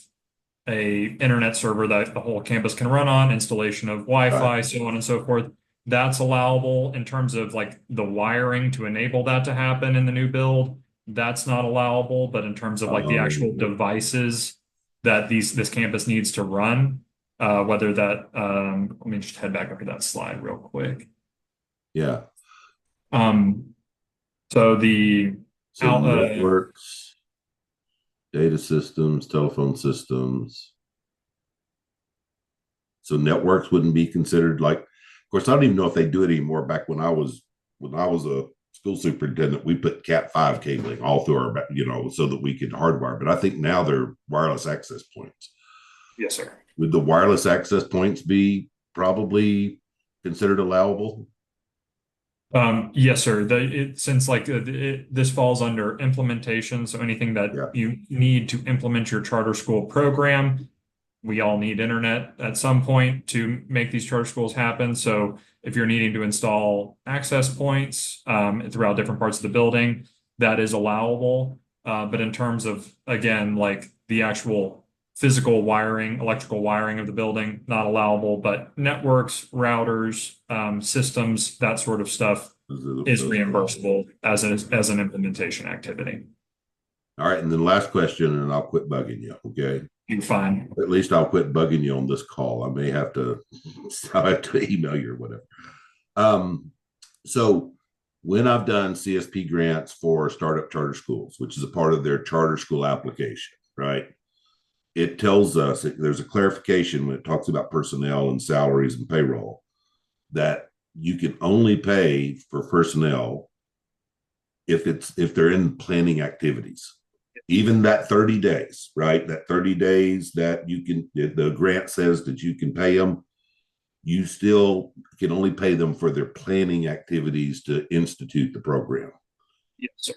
a internet server that the whole campus can run on, installation of Right. Wi-Fi, so on and so forth. That's allowable in terms of like the wiring to enable that to happen in the new build. That's not allowable, but in terms of like the actual Um, devices that this campus needs to run, whether that let me just head back up to that slide real quick. yeah. Um, so the So out networks, data systems, telephone systems. So networks wouldn't be considered like. Of course, I don't even know if they do it anymore. Back when I was a school superintendent, we put Cat 5 cabling all through our, so that we could hardwire. But I think now they're wireless access points. Yes, sir. Would the wireless access points be probably considered allowable? Yes, sir. Since like this falls under implementation, so anything that Yeah. you need to implement your charter school program, we all need internet at some point to make these charter schools happen. So if you're needing to install access points throughout different parts of the building, that is allowable. But in terms of, again, like the actual physical wiring, electrical wiring of the building, not allowable. But networks, routers, systems, that sort of stuff is Those are allowable. reimbursable as an implementation activity. All right. And then last question, and I'll quit bugging you. Okay. You find. At least I'll quit bugging you on this call. I may have to, I'll have to email you or whatever. Um, so when I've done CSP grants for startup charter schools, which is a part of their charter school application, right? It tells us there's a clarification when it talks about personnel and salaries and payroll that you can only pay for personnel if they're in planning activities. Even that 30 days, right? That 30 days that you can, the grant says that you can pay them, you still can only pay them for their planning activities to institute the program. Yes, sir.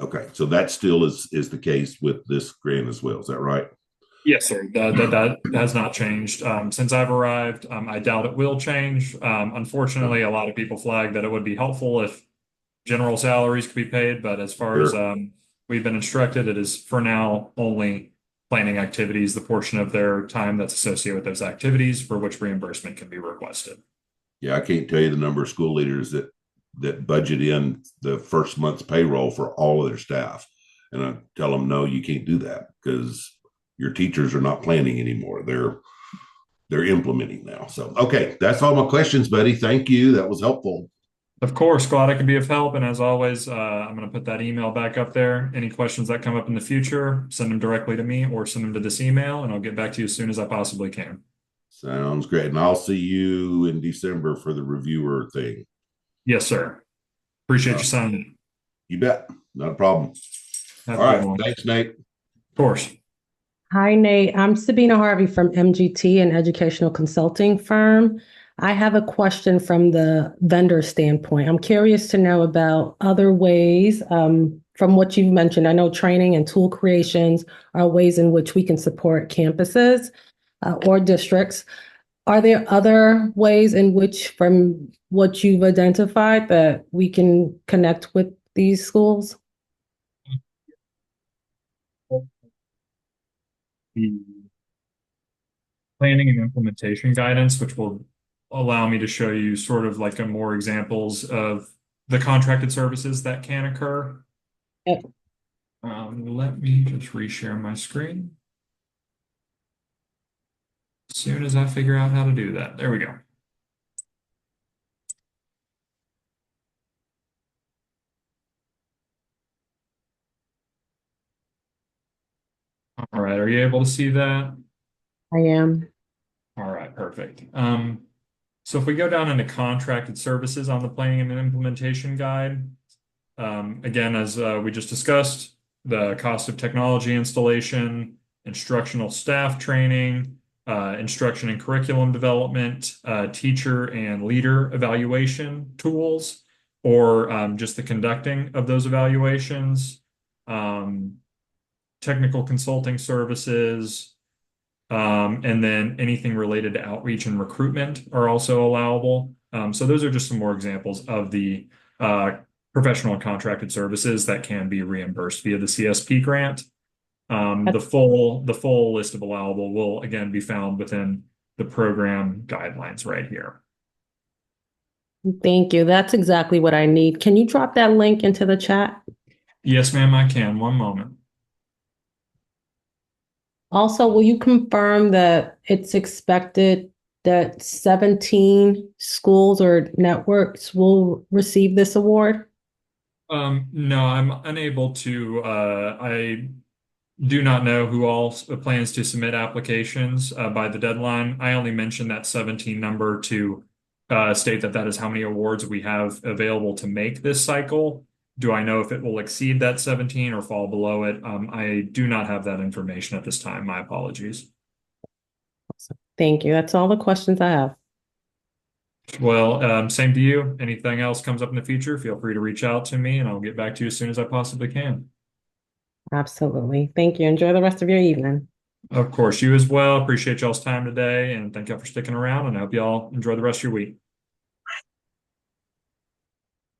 Okay, so that still is the case with this grant as well. Is that right? Yes, sir. That has not changed since I've arrived. I doubt it will change. No. Unfortunately, a lot of people flag that it would be helpful if general salaries could be paid, but as far as Sure. we've been instructed, it is for now only planning activities, the portion of their time that's associated with those activities for which reimbursement can be requested. Yeah, I can't tell you the number of school leaders that budget in the first month's payroll for all of their staff. And I tell them, no, you can't do that because your teachers are not planning anymore. They're implementing now. So okay, that's all my questions, buddy. Thank you. That was helpful. Of course, glad I can be of help. And as always, I'm going to put that email back up there. Any questions that come up in the future, send them directly to me or send them to this email, and I'll get back to you as soon as I possibly can. Sounds great. And I'll see you in December for the reviewer thing. Yes, sir. Appreciate Uh, you signing. you bet. Not a problem. Have All a good right. one. Of Thanks, Nate. course. Hi, Nate. I'm Sabina Harvey from MGT, an educational consulting firm. I have a question from the vendor standpoint. I'm curious to know about other ways, from what you've mentioned. I know training and tool creations are ways in which we can support campuses or districts. Are there other ways in which, from what you've identified, that we can connect with these schools? The planning and implementation guidance, which will allow me to show you sort of like a more examples of the contracted services that can occur. Yep. Let me just reshare my screen. As soon as I figure out how to do that. There we go. All right, are you able to see that? I am. All right, perfect. So if we go down into contracted services on the planning and implementation guide, again, as we just discussed, the cost of technology installation, instructional staff training, instruction and curriculum development, teacher and leader evaluation tools, or just the conducting of those evaluations, um, technical consulting services, and then anything related to outreach and recruitment are also allowable. So those are just some more examples of the professional and contracted services that can be reimbursed via the CSP grant. The full list of allowable will again be found within the program guidelines right here. Thank you. That's exactly what I need. Can you drop that link into the chat? Yes, ma'am, I can. One moment. Also, will you confirm that it's expected that 17 schools or networks will receive this award? No, I'm unable to. I do not know who all plans to submit applications by the deadline. I only mentioned that 17 number to state that that is how many awards we have available to make this cycle. Do I know if it will exceed that 17 or fall below it? I do not have that information at this time. My apologies. Thank you. That's all the questions I have. Well, same to you. Anything else comes up in the future, feel free to reach out to me and I'll get back to you as soon as I possibly can. Absolutely. Thank you. Enjoy the rest of your evening. Of course, you as well. Appreciate y'all's time today and thank y'all for sticking around and I hope y'all enjoy the rest of your week.